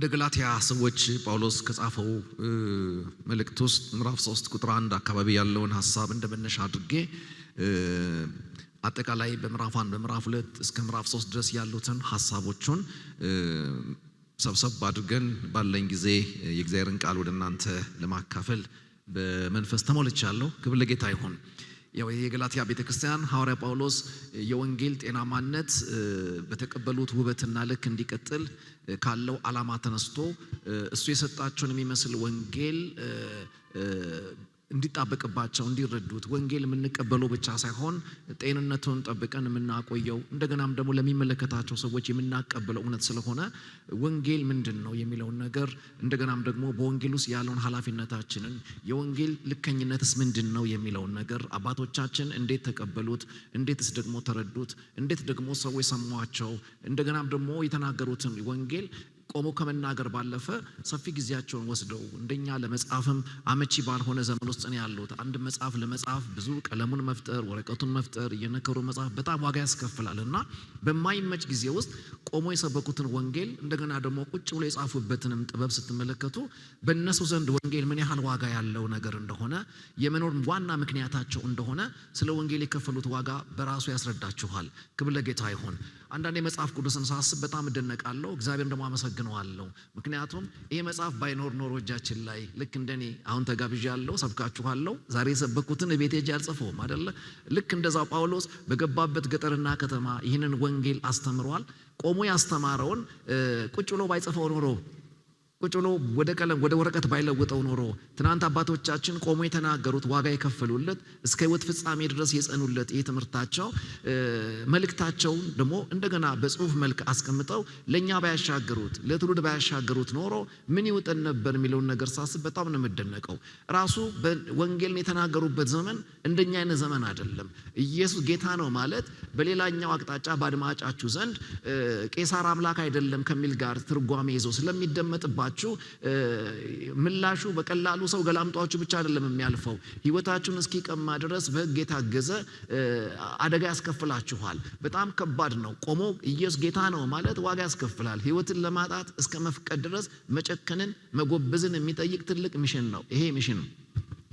ወደ ገላትያ ሰዎች ጳውሎስ ከጻፈው መልእክት ውስጥ ምዕራፍ 3 ቁጥር 1 አካባቢ ያለውን ሐሳብ እንደመነሻ አድርጌ አጠቃላይ በምዕራፍ 1 በምዕራፍ 2 እስከ ምዕራፍ 3 ድረስ ያሉትን ሐሳቦቹን ሰብሰብ አድርገን ባለኝ ጊዜ የእግዚአብሔርን ቃል ወደ እናንተ ለማካፈል በመንፈስ ተሞልቻለሁ። ክብር ለጌታ ይሁን። የገላትያ ቤተክርስቲያን ሐዋርያ ጳውሎስ የወንጌል ጤናማነት በተቀበሉት ውበትና ልክ እንዲቀጥል ካለው ዓላማ ተነስቶ እሱ የሰጣቸውን የሚመስል ወንጌል እንዲጣበቅባቸው እንዲረዱት ወንጌል የምንቀበለው ብቻ ሳይሆን ጤንነቱን ጠብቀን የምናቆየው እንደገናም ደግሞ ለሚመለከታቸው ሰዎች የምናቀበለው እውነት ስለሆነ ወንጌል ምንድነው የሚለው ነገር እንደገናም ደግሞ በወንጌል ውስጥ ያለውን ኃላፊነታችንን የወንጌል ልከኝነትስ ምንድነው የሚለው ነገር አባቶቻችን እንዴት ተቀበሉት፣ እንዴትስ ደግሞ ተረዱት፣ እንዴት ደግሞ ሰዎች ሰማቸው፣ እንደገናም ደግሞ የተናገሩትን ወንጌል ቆሞ ከመናገር ባለፈ ሰፊ ጊዜያቸውን ወስደው እንደኛ ለመጻፍም አመቺ ባልሆነ ዘመን ውስጥ ነው ያሉት። አንድ መጽሐፍ ለመጻፍ ብዙ ቀለሙን መፍጠር ወረቀቱን መፍጠር እየነከሩ መጽሐፍ በጣም ዋጋ ያስከፍላልና በማይመች ጊዜ ውስጥ ቆሞ የሰበኩትን ወንጌል እንደገና ደግሞ ቁጭ ብሎ የጻፉበትንም ጥበብ ስትመለከቱ በእነሱ ዘንድ ወንጌል ምን ያህል ዋጋ ያለው ነገር እንደሆነ የመኖር ዋና ምክንያታቸው እንደሆነ ስለ ወንጌል የከፈሉት ዋጋ በራሱ ያስረዳችኋል። ክብር ለጌታ ይሁን። አንዳንዴ መጽሐፍ ቅዱስን ሳስብ በጣም እደነቃለሁ፣ እግዚአብሔርን ደግሞ አመሰግነዋለሁ። ምክንያቱም ይሄ መጽሐፍ ባይኖር ኖሮ እጃችን ላይ ልክ እንደኔ አሁን ተጋብዣለሁ፣ ሰብካችኋለሁ፣ ዛሬ የሰበኩትን ቤቴ ሄጄ አልጽፈውም አይደለ? ልክ እንደዛው ጳውሎስ በገባበት ገጠርና ከተማ ይህንን ወንጌል አስተምሯል። ቆሞ ያስተማረውን ቁጭ ብሎ ባይጽፈው ኖሮ ቁጭ ብሎ ወደ ቀለም ወደ ወረቀት ባይለውጠው ኖሮ ትናንት አባቶቻችን ቆሞ የተናገሩት ዋጋ የከፈሉለት እስከ ሕይወት ፍጻሜ ድረስ የጸኑለት ይህ ትምህርታቸው መልእክታቸውን ደግሞ እንደገና በጽሁፍ መልክ አስቀምጠው ለኛ ባያሻገሩት ለትውልድ ባያሻገሩት ኖሮ ምን ይውጠን ነበር የሚለውን ነገር ሳስብ በጣም ነው የምደነቀው። ራሱ ወንጌልን የተናገሩበት ዘመን እንደኛ አይነት ዘመን አይደለም። ኢየሱስ ጌታ ነው ማለት በሌላኛው አቅጣጫ ባድማጫችሁ ዘንድ ቄሳር አምላክ አይደለም ከሚል ጋር ትርጓሜ ይዘው ስለሚደመጥባችሁ ምላሹ በቀላሉ ሰው ገላምጧችሁ ብቻ አይደለም የሚያልፈው። ህይወታችሁን እስኪቀማ ድረስ በሕግ የታገዘ አደጋ ያስከፍላችኋል። በጣም ከባድ ነው። ቆሞ ኢየሱስ ጌታ ነው ማለት ዋጋ ያስከፍላል። ህይወትን ለማጣት እስከ መፍቀድ ድረስ መጨከንን መጎበዝን የሚጠይቅ ትልቅ ሚሽን ነው። ይሄ ሚሽን ነው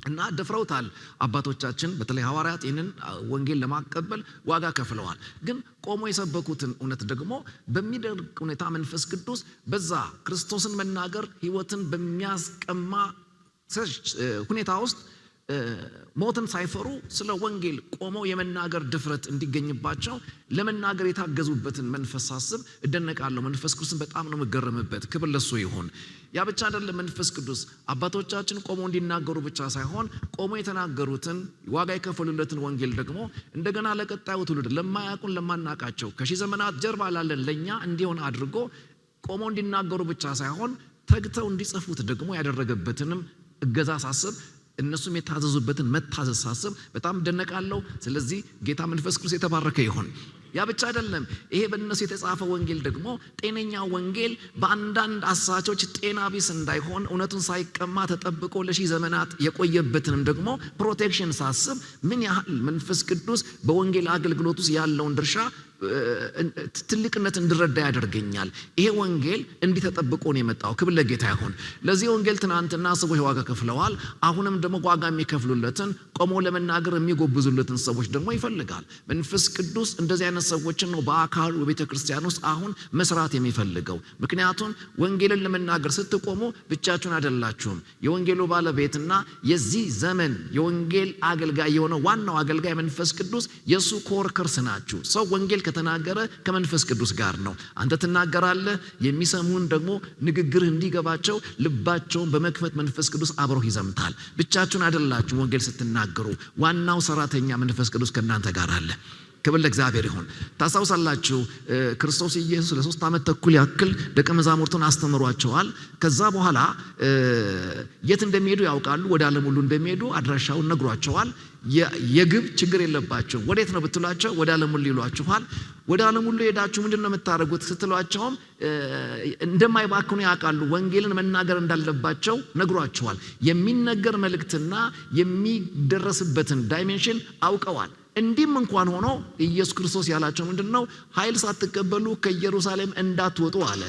እና ደፍረውታል አባቶቻችን በተለይ ሐዋርያት ይህንን ወንጌል ለማቀበል ዋጋ ከፍለዋል። ግን ቆሞ የሰበኩትን እውነት ደግሞ በሚደርቅ ሁኔታ መንፈስ ቅዱስ በዛ ክርስቶስን መናገር ህይወትን በሚያስቀማ ሁኔታ ውስጥ ሞትን ሳይፈሩ ስለ ወንጌል ቆመው የመናገር ድፍረት እንዲገኝባቸው ለመናገር የታገዙበትን መንፈስ ሳስብ እደነቃለሁ። መንፈስ ቅዱስን በጣም ነው መገረምበት። ክብር ለሱ ይሁን። ያ ብቻ አይደለም። መንፈስ ቅዱስ አባቶቻችን ቆመው እንዲናገሩ ብቻ ሳይሆን ቆመው የተናገሩትን ዋጋ የከፈሉለትን ወንጌል ደግሞ እንደገና ለቀጣዩ ትውልድ ለማያውቁን ለማናቃቸው ከሺህ ዘመናት ጀርባ ላለን ለኛ እንዲሆን አድርጎ ቆመው እንዲናገሩ ብቻ ሳይሆን ተግተው እንዲጽፉት ደግሞ ያደረገበትንም እገዛ ሳስብ እነሱም የታዘዙበትን መታዘዝ ሳስብ በጣም ደነቃለሁ። ስለዚህ ጌታ መንፈስ ቅዱስ የተባረከ ይሁን። ያ ብቻ አይደለም። ይሄ በእነሱ የተጻፈ ወንጌል ደግሞ ጤነኛ ወንጌል በአንዳንድ አሳቾች ጤና ቢስ እንዳይሆን እውነቱን ሳይቀማ ተጠብቆ ለሺህ ዘመናት የቆየበትንም ደግሞ ፕሮቴክሽን ሳስብ ምን ያህል መንፈስ ቅዱስ በወንጌል አገልግሎት ውስጥ ያለውን ድርሻ ትልቅነት እንድረዳ ያደርገኛል። ይሄ ወንጌል እንዲህ ተጠብቆ ነው የመጣው። ክብር ለጌታ ይሁን። ለዚህ ወንጌል ትናንትና ሰዎች ዋጋ ከፍለዋል። አሁንም ደግሞ ዋጋ የሚከፍሉለትን ቆሞ ለመናገር የሚጎብዙለትን ሰዎች ደግሞ ይፈልጋል። መንፈስ ቅዱስ እንደዚህ አይነት ሰዎችን ነው በአካሉ በቤተክርስቲያን ውስጥ አሁን መስራት የሚፈልገው። ምክንያቱም ወንጌልን ለመናገር ስትቆሙ ብቻችሁን አይደላችሁም። የወንጌሉ ባለቤትና የዚህ ዘመን የወንጌል አገልጋይ የሆነው ዋናው አገልጋይ መንፈስ ቅዱስ የሱ ኮወርከርስ ናችሁ። ሰው ወንጌል ከተናገረ ከመንፈስ ቅዱስ ጋር ነው። አንተ ትናገራለህ፣ የሚሰሙን ደግሞ ንግግርህ እንዲገባቸው ልባቸውን በመክፈት መንፈስ ቅዱስ አብሮህ ይዘምታል። ብቻችሁን አይደላችሁም። ወንጌል ስትናገሩ ዋናው ሰራተኛ መንፈስ ቅዱስ ከእናንተ ጋር አለ። ክብር ለእግዚአብሔር ይሁን። ታስታውሳላችሁ ክርስቶስ ኢየሱስ ለ3 ዓመት ተኩል ያክል ደቀ መዛሙርቱን አስተምሯቸዋል። ከዛ በኋላ የት እንደሚሄዱ ያውቃሉ። ወደ ዓለም ሁሉ እንደሚሄዱ አድራሻውን ነግሯቸዋል። የግብ ችግር የለባቸው። ወዴት ነው ብትሏቸው ወደ ዓለም ሁሉ ይሏችኋል። ወደ ዓለም ሁሉ ሄዳችሁ ምንድነው የምታደርጉት ስትሏቸውም እንደማይባክኑ ያውቃሉ። ወንጌልን መናገር እንዳለባቸው ነግሯቸዋል። የሚነገር መልእክትና የሚደረስበትን ዳይሜንሽን አውቀዋል። እንዲህም እንኳን ሆኖ ኢየሱስ ክርስቶስ ያላቸው ምንድነው? ኃይል ሳትቀበሉ ከኢየሩሳሌም እንዳትወጡ አለ።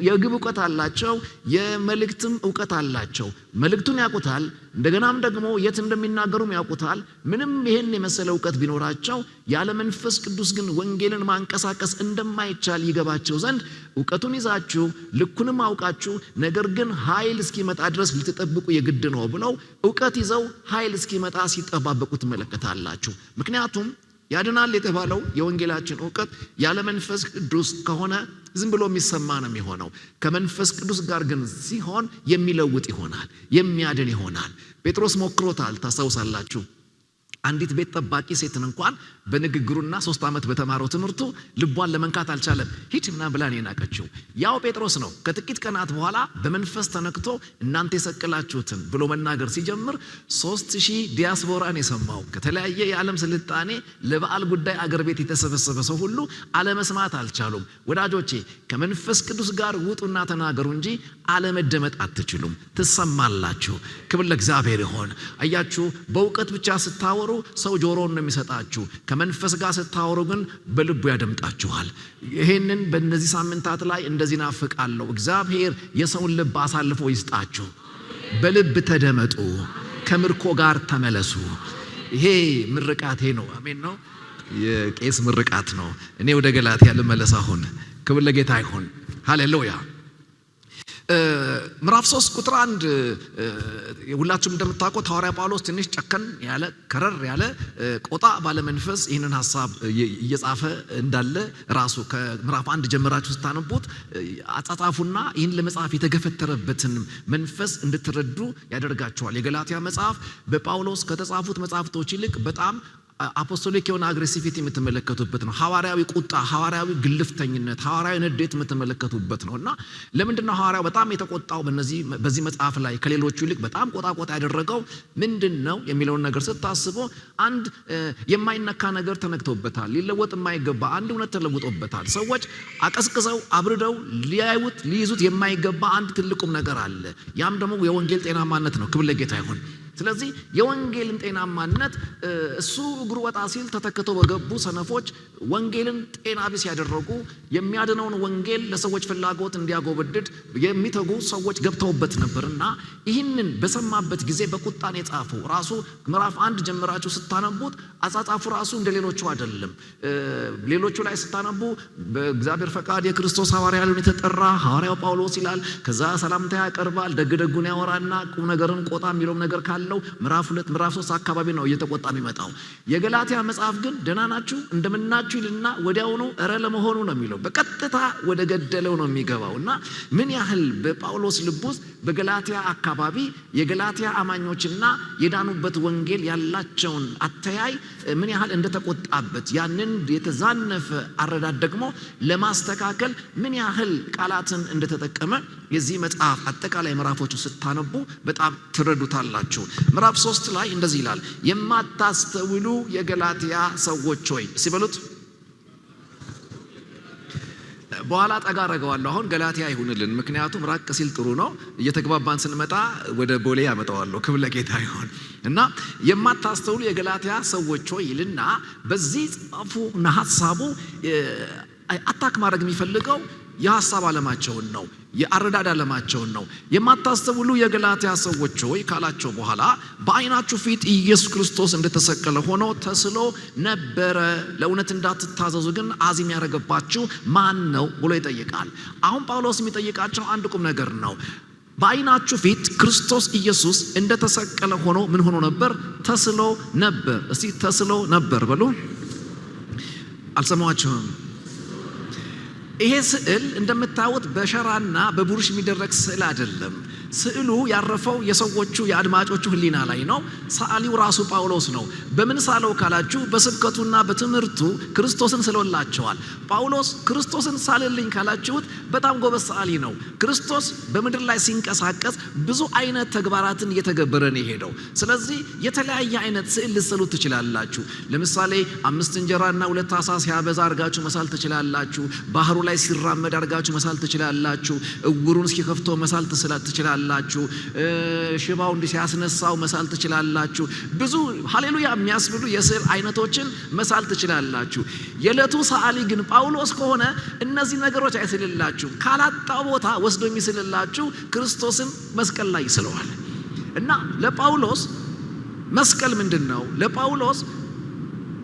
የግብ ዕውቀት አላቸው፣ የመልእክትም ዕውቀት አላቸው። መልእክቱን ያውቁታል፣ እንደገናም ደግሞ የት እንደሚናገሩም ያውቁታል። ምንም ይሄን የመሰለ ዕውቀት ቢኖራቸው ያለ መንፈስ ቅዱስ ግን ወንጌልን ማንቀሳቀስ እንደማይቻል ይገባቸው ዘንድ ዕውቀቱን ይዛችሁ ልኩንም አውቃችሁ ነገር ግን ኃይል እስኪመጣ ድረስ ልትጠብቁ የግድ ነው ብለው ዕውቀት ይዘው ኃይል እስኪመጣ ሲጠባበቁ ትመለከታላችሁ። ምክንያቱም ያድናል የተባለው የወንጌላችን ዕውቀት ያለ መንፈስ ቅዱስ ከሆነ ዝም ብሎ የሚሰማ ነው የሚሆነው። ከመንፈስ ቅዱስ ጋር ግን ሲሆን የሚለውጥ ይሆናል፣ የሚያድን ይሆናል። ጴጥሮስ ሞክሮታል፣ ታስታውሳላችሁ። አንዲት ቤት ጠባቂ ሴትን እንኳን በንግግሩና 3 ዓመት በተማረው ትምህርቱ ልቧን ለመንካት አልቻለም። ሂድና ብላን የናቀችው ያው ጴጥሮስ ነው። ከጥቂት ቀናት በኋላ በመንፈስ ተነክቶ እናንተ የሰቀላችሁትን ብሎ መናገር ሲጀምር 3000 ዲያስፖራን የሰማው ከተለያየ የዓለም ስልጣኔ ለበዓል ጉዳይ አገር ቤት የተሰበሰበ ሰው ሁሉ አለመስማት አልቻሉም። ወዳጆቼ ከመንፈስ ቅዱስ ጋር ውጡና ተናገሩ እንጂ አለመደመጥ አትችሉም፣ ትሰማላችሁ። ክብር ለእግዚአብሔር ይሁን። አያችሁ፣ በእውቀት ብቻ ስታወሩ ሰው ጆሮውን ነው የሚሰጣችሁ። ከመንፈስ ጋር ስታወሩ ግን በልቡ ያደምጣችኋል። ይሄንን በእነዚህ ሳምንታት ላይ እንደዚህ ናፍቃለሁ። እግዚአብሔር የሰውን ልብ አሳልፎ ይስጣችሁ። በልብ ተደመጡ፣ ከምርኮ ጋር ተመለሱ። ይሄ ምርቃቴ ነው። አሜን ነው። የቄስ ምርቃት ነው። እኔ ወደ ገላትያ ልመለስ አሁን። ክብር ለጌታ ይሁን። ሃሌሉያ። ምዕራፍ 3 ቁጥር 1 ሁላችሁም እንደምታውቁት ሐዋርያ ጳውሎስ ትንሽ ጨከን ያለ ከረር ያለ ቆጣ ባለ መንፈስ ይህንን ሐሳብ እየጻፈ እንዳለ ራሱ ከምዕራፍ 1 ጀምራችሁ ስታነቡት አጻጻፉና ይህን ለመጻፍ የተገፈተረበትን መንፈስ እንድትረዱ ያደርጋቸዋል። የገላትያ መጽሐፍ በጳውሎስ ከተጻፉት መጽሐፍቶች ይልቅ በጣም አፖስቶሊክ የሆነ አግሬሲቪቲ የምትመለከቱበት ነው። ሐዋርያዊ ቁጣ፣ ሐዋርያዊ ግልፍተኝነት፣ ሐዋርያዊ ንዴት የምትመለከቱበት ነውና ለምንድነው ሐዋርያው በጣም የተቆጣው በዚህ መጽሐፍ ላይ ከሌሎቹ ይልቅ በጣም ቆጣ ያደረገው ምንድነው የሚለውን ነገር ስታስቡ አንድ የማይነካ ነገር ተነክቶበታል። ሊለወጥ የማይገባ አንድ እውነት ተለውጦበታል። ሰዎች አቀስቅሰው አብርደው ሊያዩት ሊይዙት የማይገባ አንድ ትልቁም ነገር አለ። ያም ደግሞ የወንጌል ጤናማነት ነው። ክብር ለጌታ ይሁን። ስለዚህ የወንጌልን ጤናማነት እሱ እግሩ ወጣ ሲል ተተክተው በገቡ ሰነፎች ወንጌልን ጤና ቢስ ያደረጉ የሚያድነውን ወንጌል ለሰዎች ፍላጎት እንዲያጎበድድ የሚተጉ ሰዎች ገብተውበት ነበርና ይህንን በሰማበት ጊዜ በቁጣን የጻፈው ራሱ ምዕራፍ 1 ጀምራችሁ ስታነቡት አጻጻፉ ራሱ እንደሌሎቹ አይደለም። ሌሎቹ ላይ ስታነቡ በእግዚአብሔር ፈቃድ የክርስቶስ ሐዋርያ ሊሆን የተጠራ ሐዋርያው ጳውሎስ ይላል። ከዛ ሰላምታ ያቀርባል፣ ደግደጉን ያወራና ቁም ነገርን ቆጣ የሚለው ነገር ካለ ምዕራፍ 2 ምዕራፍ 3 አካባቢ ነው እየተቆጣ የሚመጣው። የገላትያ መጽሐፍ ግን ደህና ናችሁ እንደምናችሁ ይልና ወዲያው ነው እረ ለመሆኑ ነው የሚለው። በቀጥታ ወደ ገደለው ነው የሚገባውና ምን ያህል በጳውሎስ ልብ ውስጥ በገላትያ አካባቢ የገላትያ አማኞችና የዳኑበት ወንጌል ያላቸውን አተያይ ምን ያህል እንደተቆጣበት ያንን የተዛነፈ አረዳድ ደግሞ ለማስተካከል ምን ያህል ቃላትን እንደተጠቀመ የዚህ መጽሐፍ አጠቃላይ ምዕራፎቹ ስታነቡ በጣም ትረዱታላችሁ። ምዕራፍ 3 ላይ እንደዚህ ይላል፣ የማታስተውሉ የገላትያ ሰዎች ሆይ ሲበሉት በኋላ ጠጋ አረጋዋለሁ። አሁን ገላትያ ይሁንልን፣ ምክንያቱም ራቅ ሲል ጥሩ ነው። እየተግባባን ስንመጣ ወደ ቦሌ ያመጣዋለሁ። ክብር ለጌታ ይሁን። እና የማታስተውሉ የገላትያ ሰዎች ሆይ ይልና በዚህ ጻፉና ሐሳቡ አታክ ማድረግ የሚፈልገው የሐሳብ ዓለማቸውን ነው፣ የአረዳድ ዓለማቸውን ነው። የማታስተውሉ የገላትያ ሰዎች ሆይ ካላቸው በኋላ በዓይናችሁ ፊት ኢየሱስ ክርስቶስ እንደተሰቀለ ሆኖ ተስሎ ነበረ። ለእውነት እንዳትታዘዙ ግን አዚም ያደረገባችሁ ማን ነው ብሎ ይጠይቃል። አሁን ጳውሎስ የሚጠይቃቸው አንድ ቁም ነገር ነው። በዓይናችሁ ፊት ክርስቶስ ኢየሱስ እንደተሰቀለ ሆኖ ምን ሆኖ ነበር? ተስሎ ነበር። እስቲ ተስሎ ነበር በሉ። አልሰማችሁም? ይሄ ስዕል እንደምታዩት በሸራና በብሩሽ የሚደረግ ስዕል አይደለም። ስዕሉ ያረፈው የሰዎቹ የአድማጮቹ ሕሊና ላይ ነው። ሰዓሊው ራሱ ጳውሎስ ነው። በምን ሳለው ካላችሁ በስብከቱና በትምህርቱ ክርስቶስን ስሎላቸዋል። ጳውሎስ ክርስቶስን ሳልልኝ ካላችሁት በጣም ጎበዝ ሰዓሊ ነው። ክርስቶስ በምድር ላይ ሲንቀሳቀስ ብዙ አይነት ተግባራትን እየተገበረ ነው የሄደው። ስለዚህ የተለያየ አይነት ስዕል ልትስሉ ትችላላችሁ። ለምሳሌ 5 እንጀራና 2 ዓሣ ሲያበዛ አድርጋችሁ መሳል ትችላላችሁ። ባህሩ ላይ ሲራመድ አድርጋችሁ መሳል ትችላላችሁ። እውሩን ሲከፍቶ መሳል ትችላላችሁ። ትችላላችሁ። ሽባው እንዲህ ሲያስነሳው መሳል ትችላላችሁ። ብዙ ሃሌሉያ የሚያስብሉ የስዕል አይነቶችን መሳል ትችላላችሁ። የዕለቱ ሰዓሊ ግን ጳውሎስ ከሆነ እነዚህ ነገሮች አይስልላችሁ። ካላጣው ቦታ ወስዶ የሚስልላችሁ ክርስቶስን መስቀል ላይ ይስለዋል። እና ለጳውሎስ መስቀል ምንድነው? ለጳውሎስ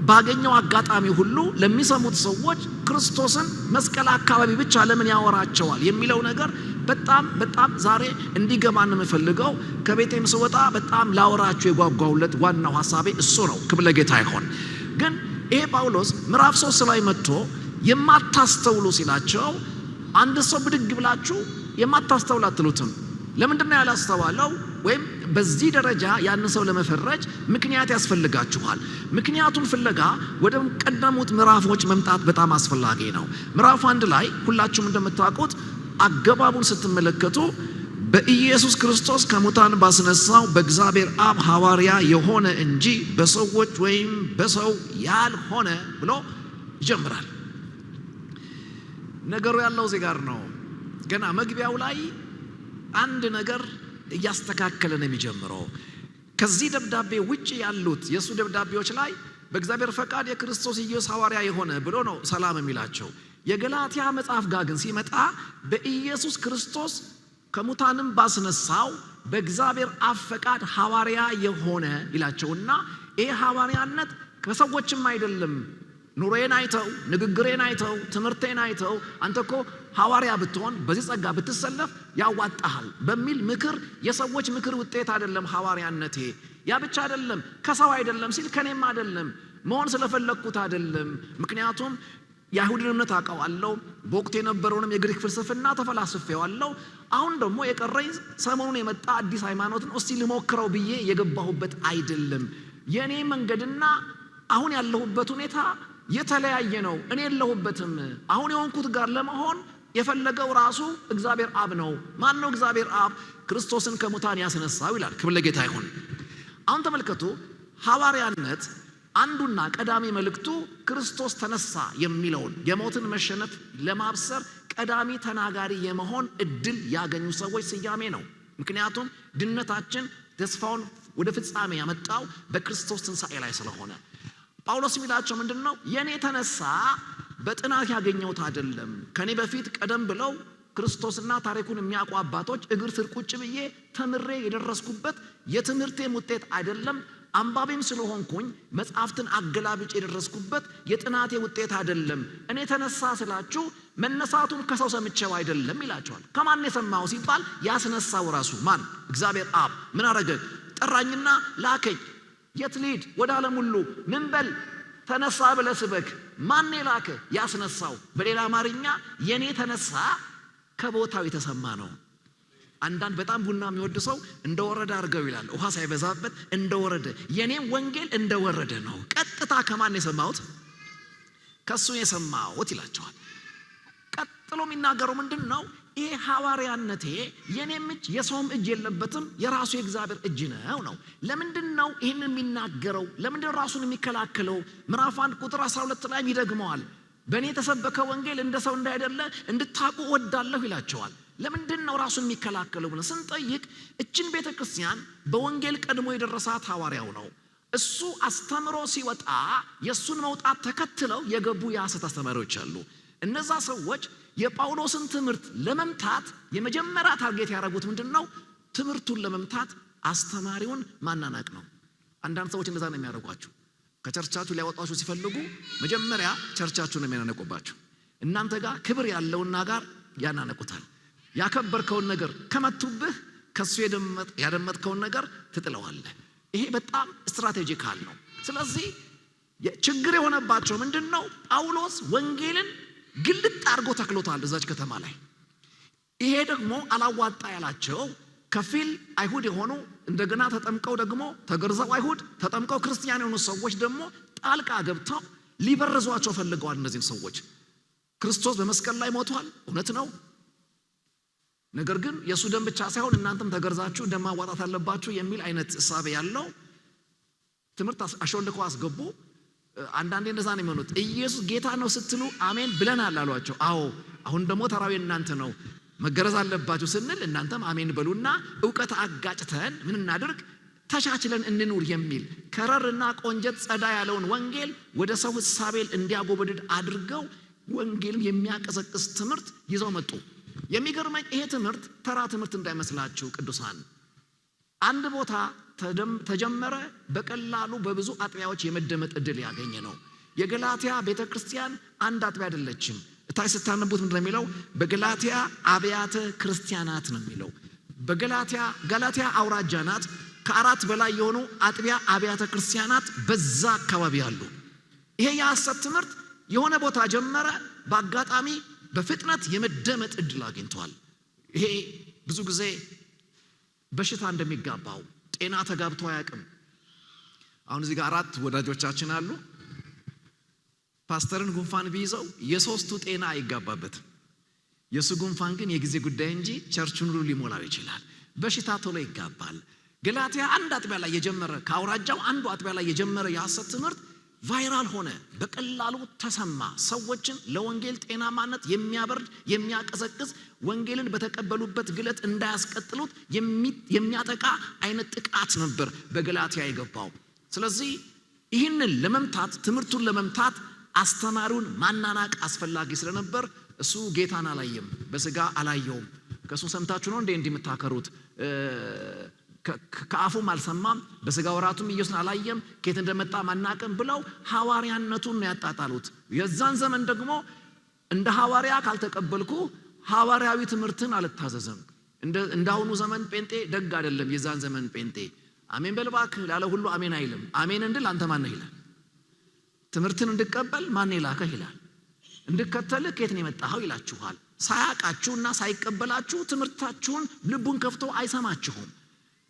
ባገኘው አጋጣሚ ሁሉ ለሚሰሙት ሰዎች ክርስቶስን መስቀል አካባቢ ብቻ ለምን ያወራቸዋል የሚለው ነገር በጣም ዛሬ እንዲገባን የምፈልገው። ከቤቴም ስወጣ በጣም ላወራችሁ የጓጓውለት ዋናው ሐሳቤ እሱ ነው። ክብር ለጌታ ይሁን። ግን ይሄ ጳውሎስ ምዕራፍ 3 ላይ መጥቶ የማታስተውሉ ሲላቸው አንድ ሰው ብድግ ብላችሁ የማታስተውሉ አትሉትም። ለምንድነው ያላስተዋለው? ወይም በዚህ ደረጃ ያን ሰው ለመፈረጅ ምክንያት ያስፈልጋችኋል። ምክንያቱም ፍለጋ ወደ ቀደሙት ምዕራፎች መምጣት በጣም አስፈላጊ ነው። ምዕራፍ 1 ላይ ሁላችሁም እንደምታውቁት አገባቡን ስትመለከቱ በኢየሱስ ክርስቶስ ከሙታን ባስነሳው በእግዚአብሔር አብ ሐዋርያ የሆነ እንጂ በሰዎች ወይም በሰው ያልሆነ ብሎ ይጀምራል። ነገሩ ያለው እዚህ ጋር ነው። ገና መግቢያው ላይ አንድ ነገር እያስተካከለ ነው የሚጀምረው። ከዚህ ደብዳቤ ውጪ ያሉት የሱ ደብዳቤዎች ላይ በእግዚአብሔር ፈቃድ የክርስቶስ ኢየሱስ ሐዋርያ የሆነ ብሎ ነው ሰላም የሚላቸው። የገላትያ መጽሐፍ ጋር ግን ሲመጣ በኢየሱስ ክርስቶስ ከሙታንም ባስነሳው በእግዚአብሔር አብ ፈቃድ ሐዋርያ የሆነ ይላቸውና ይሄ ሐዋርያነት ከሰዎችም አይደለም። ኑሮዬን አይተው፣ ንግግሬን አይተው፣ ትምህርቴን አይተው አንተ እኮ ሐዋርያ ብትሆን በዚህ ጸጋ ብትሰለፍ ያዋጣሃል በሚል ምክር፣ የሰዎች ምክር ውጤት አይደለም ሐዋርያነቴ። ያ ብቻ አይደለም፣ ከሰው አይደለም ሲል ከኔም አይደለም፣ መሆን ስለፈለኩት አይደለም። ምክንያቱም የአይሁድን እምነት አውቀዋለሁ፣ በወቅቱ የነበረውንም የግሪክ ፍልስፍና ተፈላስፌዋለሁ። አሁን ደግሞ የቀረኝ ሰሞኑን የመጣ አዲስ ሃይማኖትን እስቲ ልሞክረው ብዬ የገባሁበት አይደለም። የኔ መንገድና አሁን ያለሁበት ሁኔታ የተለያየ ነው። እኔ የለሁበትም። አሁን የሆንኩት ጋር ለመሆን የፈለገው ራሱ እግዚአብሔር አብ ነው። ማን ነው እግዚአብሔር አብ? ክርስቶስን ከሙታን ያስነሳው ይላል። ክብር ለጌታ ይሁን። አሁን ተመልከቱ፣ ሐዋርያነት አንዱና ቀዳሚ መልእክቱ ክርስቶስ ተነሳ የሚለውን የሞትን መሸነፍ ለማብሰር ቀዳሚ ተናጋሪ የመሆን እድል ያገኙ ሰዎች ስያሜ ነው። ምክንያቱም ድነታችን ተስፋውን ወደ ፍጻሜ ያመጣው በክርስቶስ ትንሣኤ ላይ ስለሆነ ጳውሎስ የሚላቸው ምንድነው? የኔ ተነሳ በጥናት ያገኘሁት አይደለም። ከኔ በፊት ቀደም ብለው ክርስቶስና ታሪኩን የሚያውቁ አባቶች እግር ስር ቁጭ ብዬ ተምሬ የደረስኩበት የትምህርቴም ውጤት አይደለም። አንባቢም ስለሆንኩኝ መጽሐፍትን አገላብጬ የደረስኩበት የጥናቴ ውጤት አይደለም። እኔ ተነሳ ስላችሁ መነሳቱን ከሰው ሰምቼው አይደለም ይላቸዋል። ከማን የሰማው ሲባል ያስነሳው ራሱ ማን? እግዚአብሔር አብ። ምን አረገ? ጠራኝና ላከኝ። የት ልሂድ? ወደ ዓለም ሁሉ ምን በል? ተነሳ ብለህ ስበክ። ማን ላከ? ያስነሳው። በሌላ አማርኛ የኔ ተነሳ ከቦታው የተሰማ ነው። አንዳንድ በጣም ቡና የሚወድ ሰው እንደወረደ አድርገው ይላል። ውሃ ሳይበዛበት እንደወረደ። የኔም ወንጌል እንደወረደ ነው። ቀጥታ ከማን የሰማሁት? ከሱ የሰማሁት ይላቸዋል። ቀጥሎ የሚናገረው ምንድነው? ይሄ ሐዋርያነቴ የኔም እጅ የሰውም እጅ የለበትም፣ የራሱ የእግዚአብሔር እጅ ነው። ለምንድነው ይሄንን የሚናገረው? ለምንድነው ራሱን የሚከላከለው? ምዕራፍ 1 ቁጥር 12 ላይ ይደግመዋል። በእኔ የተሰበከ ወንጌል እንደ ሰው እንዳይደለ እንድታውቁ እወዳለሁ ይላቸዋል። ለምንድነው ራሱን የሚከላከለው ብለን ስንጠይቅ እችን ቤተክርስቲያን በወንጌል ቀድሞ የደረሳት ሐዋርያው ነው። እሱ አስተምሮ ሲወጣ የሱን መውጣት ተከትለው የገቡ የሐሰት አስተማሪዎች አሉ። እነዛ ሰዎች የጳውሎስን ትምህርት ለመምታት የመጀመሪያ ታርጌት ያደረጉት ምንድነው? ትምህርቱን ለመምታት አስተማሪውን ማናናቅ ነው። አንዳንድ ሰዎች እንደዛ ነው የሚያደርጓችሁ። ከቸርቻችሁ ሊያወጣችሁ ሲፈልጉ መጀመሪያ ቸርቻችሁን ነው የሚያናነቁባችሁ። እናንተ ጋር ክብር ያለውና ጋር ያናነቁታል። ያከበርከውን ነገር ከመቱብህ ከሱ ያደመጥከውን ነገር ትጥለዋለህ። ይሄ በጣም ስትራቴጂካል ነው። ስለዚህ ችግር የሆነባቸው ምንድነው? ጳውሎስ ወንጌልን ግልጥ አድርጎ ተክሎታል እዛች ከተማ ላይ። ይሄ ደግሞ አላዋጣ ያላቸው ከፊል አይሁድ የሆኑ እንደገና ተጠምቀው ደግሞ ተገርዘው አይሁድ ተጠምቀው ክርስቲያን የሆኑ ሰዎች ደግሞ ጣልቃ ገብተው ሊበርዟቸው ፈልገዋል። እነዚህን ሰዎች ክርስቶስ በመስቀል ላይ ሞቷል፣ እውነት ነው። ነገር ግን የሱ ደም ብቻ ሳይሆን እናንተም ተገርዛችሁ እንደማዋጣት አለባችሁ የሚል አይነት እሳቤ ያለው ትምህርት አሾልከው አስገቡ። አንዳንዴ እንደዛ ነው የሚሆኑት። ኢየሱስ ጌታ ነው ስትሉ አሜን ብለናል አሏቸው። አዎ፣ አሁን ደግሞ ተራው እናንተ ነው። መገረዝ አለባችሁ ስንል እናንተም አሜን በሉና ዕውቀት አጋጭተን ምን እናድርግ ተሻችለን እንኑር የሚል ከረርና ቆንጀት ጸዳ ያለውን ወንጌል ወደ ሰው ሐሳቤል እንዲያጎበድድ አድርገው ወንጌልን የሚያቀዘቅዝ ትምህርት ይዘው መጡ። የሚገርመኝ ይሄ ትምህርት ተራ ትምህርት እንዳይመስላችሁ ቅዱሳን፣ አንድ ቦታ ተጀመረ፣ በቀላሉ በብዙ አጥቢያዎች የመደመጥ ዕድል ያገኘ ነው። የገላትያ ቤተክርስቲያን አንድ አጥቢያ አይደለችም። እታይ ስታነቡት ምንድነው የሚለው? በገላትያ አብያተ ክርስቲያናት ነው የሚለው። ገላትያ አውራጃ ናት። ከአራት በላይ የሆኑ አጥቢያ አብያተ ክርስቲያናት በዛ አካባቢ አሉ። ይሄ የሐሰት ትምህርት የሆነ ቦታ ጀመረ፣ በአጋጣሚ በፍጥነት የመደመጥ ዕድል አግኝቷል። ይሄ ብዙ ጊዜ በሽታ እንደሚጋባው ጤና ተጋብቶ አያውቅም። አሁን እዚህ ጋር አራት ወዳጆቻችን አሉ። ፓስተርን ጉንፋን ቢይዘው የሶስቱ ጤና አይጋባበትም። የሱ ጉንፋን ግን የጊዜ ጉዳይ እንጂ ቸርቹን ሁሉ ሊሞላው ይችላል። በሽታ ቶሎ ይጋባል። ገላትያ አንድ አጥቢያ ላይ የጀመረ ከአውራጃው አንዱ አጥቢያ ላይ የጀመረ የሐሰት ትምህርት ቫይራል ሆነ፣ በቀላሉ ተሰማ። ሰዎችን ለወንጌል ጤናማነት የሚያበርድ የሚያቀዘቅዝ ወንጌልን በተቀበሉበት ግለት እንዳያስቀጥሉት የሚያጠቃ አይነት ጥቃት ነበር በገላትያ የገባው። ስለዚህ ይህንን ለመምታት ትምህርቱን ለመምታት አስተማሪውን ማናናቅ አስፈላጊ ስለነበር እሱ ጌታን አላየም፣ በስጋ አላየውም። ከሱ ሰምታችሁ ነው እንዴ እንዲምታከሩት? ከአፉም አልሰማም፣ በስጋ ወራቱም ኢየሱስን አላየም፣ ከየት እንደመጣ ማናቀም ብለው ሐዋርያነቱን ነው ያጣጣሉት። የዛን ዘመን ደግሞ እንደ ሐዋርያ ካልተቀበልኩ ሐዋርያዊ ትምህርትን አልታዘዝም። እንዳሁኑ ዘመን ጴንጤ ደግ አይደለም። የዛን ዘመን ጴንጤ አሜን በልባክ ያለ ሁሉ አሜን አይልም። አሜን እንድል አንተ ማን ነህ ይላል። ትምህርትን እንድቀበል ማን ይላከህ ይላል። እንድከተልህ ከየት ነው የመጣኸው ይላችኋል። ሳያቃችሁና ሳይቀበላችሁ ትምህርታችሁን ልቡን ከፍቶ አይሰማችሁም።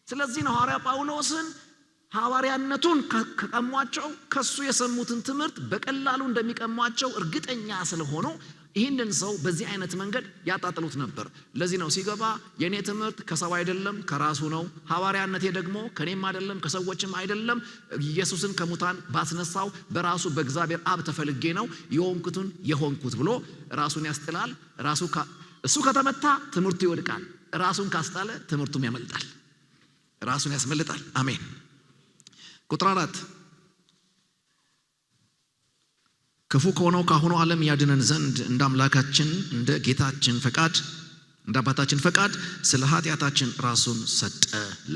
ስለዚህ ነው ሐዋርያ ጳውሎስን ሐዋርያነቱን ከቀሟቸው ከሱ የሰሙትን ትምህርት በቀላሉ እንደሚቀሟቸው እርግጠኛ ስለሆኑ ይህንን ሰው በዚህ አይነት መንገድ ያጣጥሉት ነበር። ለዚህ ነው ሲገባ የኔ ትምህርት ከሰው አይደለም ከራሱ ነው፣ ሐዋርያነቴ ደግሞ ከኔም አይደለም ከሰዎችም አይደለም፣ ኢየሱስን ከሙታን ባስነሳው በራሱ በእግዚአብሔር አብ ተፈልጌ ነው የሆንኩትን የሆንኩት ብሎ ራሱን ያስጥላል። እሱ ከተመታ ትምህርቱ ይወድቃል። ራሱን ካስጣለ ትምህርቱም ያመልጣል፣ ራሱን ያስመልጣል። አሜን። ቁጥር 4 ክፉ ከሆነው ካሁኑ ዓለም ያድነን ዘንድ እንደ አምላካችን እንደ ጌታችን ፈቃድ እንደ አባታችን ፈቃድ ስለ ኃጢአታችን ራሱን ሰጠ።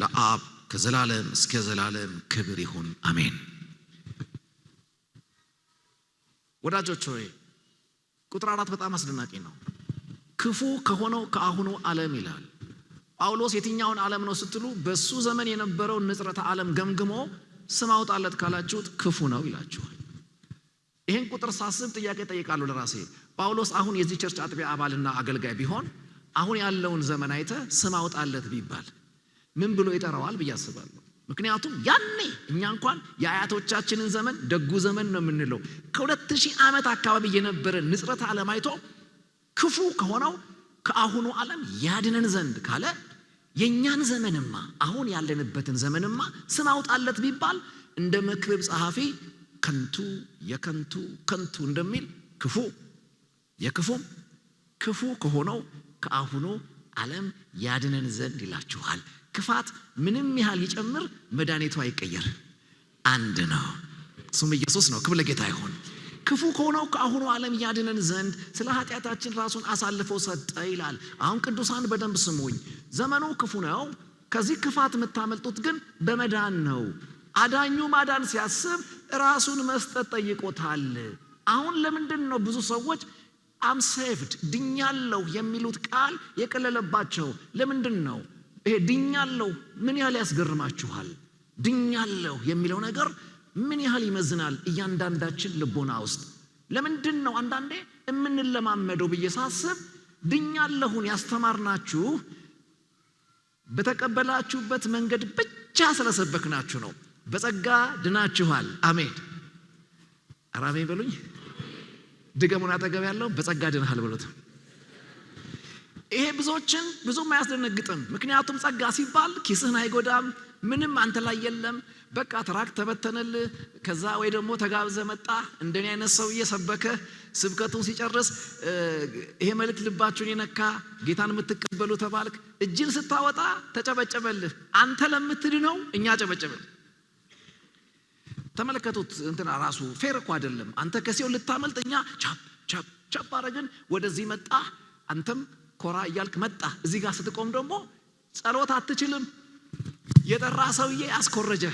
ለአብ ከዘላለም እስከ ዘላለም ክብር ይሁን አሜን። ወዳጆች ሆይ ቁጥር 4 በጣም አስደናቂ ነው። ክፉ ከሆነው ከአሁኑ ዓለም ይላል። ጳውሎስ የትኛውን ዓለም ነው ስትሉ በሱ ዘመን የነበረው ንጽረተ ዓለም ገምግሞ ስም አውጣለት ካላችሁት ክፉ ነው ይላችኋል። ይሄን ቁጥር ሳስብ ጥያቄ ጠይቃለሁ ለራሴ። ጳውሎስ አሁን የዚህ ቸርች አጥቢያ አባልና አገልጋይ ቢሆን አሁን ያለውን ዘመን አይተ ስም አውጣለት ቢባል ምን ብሎ ይጠራዋል ብዬ አስባለሁ። ምክንያቱም ያኔ እኛ እንኳን የአያቶቻችንን ዘመን ደጉ ዘመን ነው የምንለው። ከ2000 ዓመት አካባቢ የነበረ ንጽረተ ዓለም አይቶ ክፉ ከሆነው ከአሁኑ ዓለም ያድነን ዘንድ ካለ የኛን ዘመንማ አሁን ያለንበትን ዘመንማ ስም አውጣለት ቢባል እንደ መክብብ ጸሐፊ ከንቱ የከንቱ ከንቱ እንደሚል ክፉ የክፉም ክፉ ከሆነው ከአሁኑ ዓለም ያድነን ዘንድ ይላችኋል። ክፋት ምንም ያህል ይጨምር መድኃኒቱ አይቀየር፣ አንድ ነው። እሱም ኢየሱስ ነው። ክብር ለጌታ ይሁን። ክፉ ከሆነው ከአሁኑ ዓለም ያድነን ዘንድ ስለ ኃጢአታችን ራሱን አሳልፎ ሰጠ ይላል። አሁን ቅዱሳን በደንብ ስሙኝ። ዘመኑ ክፉ ነው። ከዚህ ክፋት የምታመልጡት ግን በመዳን ነው። አዳኙ ማዳን ሲያስብ ራሱን መስጠት ጠይቆታል። አሁን ለምንድን ነው ብዙ ሰዎች አም ሴቭድ ድኛለሁ የሚሉት ቃል የቀለለባቸው? ለምንድን ነው ይሄ ድኛለሁ ምን ያህል ያስገርማችኋል? ድኛለሁ የሚለው ነገር ምን ያህል ይመዝናል እያንዳንዳችን ልቦና ውስጥ? ለምንድን ነው አንዳንዴ የምንለማመደው ብዬ ሳስብ ድኛለሁን ያስተማርናችሁ በተቀበላችሁበት መንገድ ብቻ ስለሰበክናችሁ ነው። በጸጋ ድናችኋል። አሜን። አራሜ በሉኝ። ድገሙን አጠገብ ያለው በጸጋ ድናሃል ብሉት። ይሄ ብዙም አያስደነግጥም። ምክንያቱም ጸጋ ሲባል ኪስህን አይጎዳም፣ ምንም አንተ ላይ የለም። በቃ ትራክ ተበተነልህ። ከዛ ወይ ደግሞ ተጋብዘ መጣ እንደኔ አይነት ሰው እየሰበከ ስብከቱን ሲጨርስ ይሄ መልእክት ልባችሁን የነካ ጌታን የምትቀበሉ ተባልክ። እጅን ስታወጣ ተጨበጨበልህ። አንተ ለምትድነው እኛ ጨበጨበል። ተመለከቱት። እንትና ራሱ ፌር እኮ አይደለም። አንተ ከሲኦል ልታመልጥ እኛ ቻፕ አረግን። ወደዚህ መጣ፣ አንተም ኮራ እያልክ መጣ። እዚህ ጋር ስትቆም ደግሞ ጸሎት አትችልም። የጠራ ሰውዬ አስኮረጀ።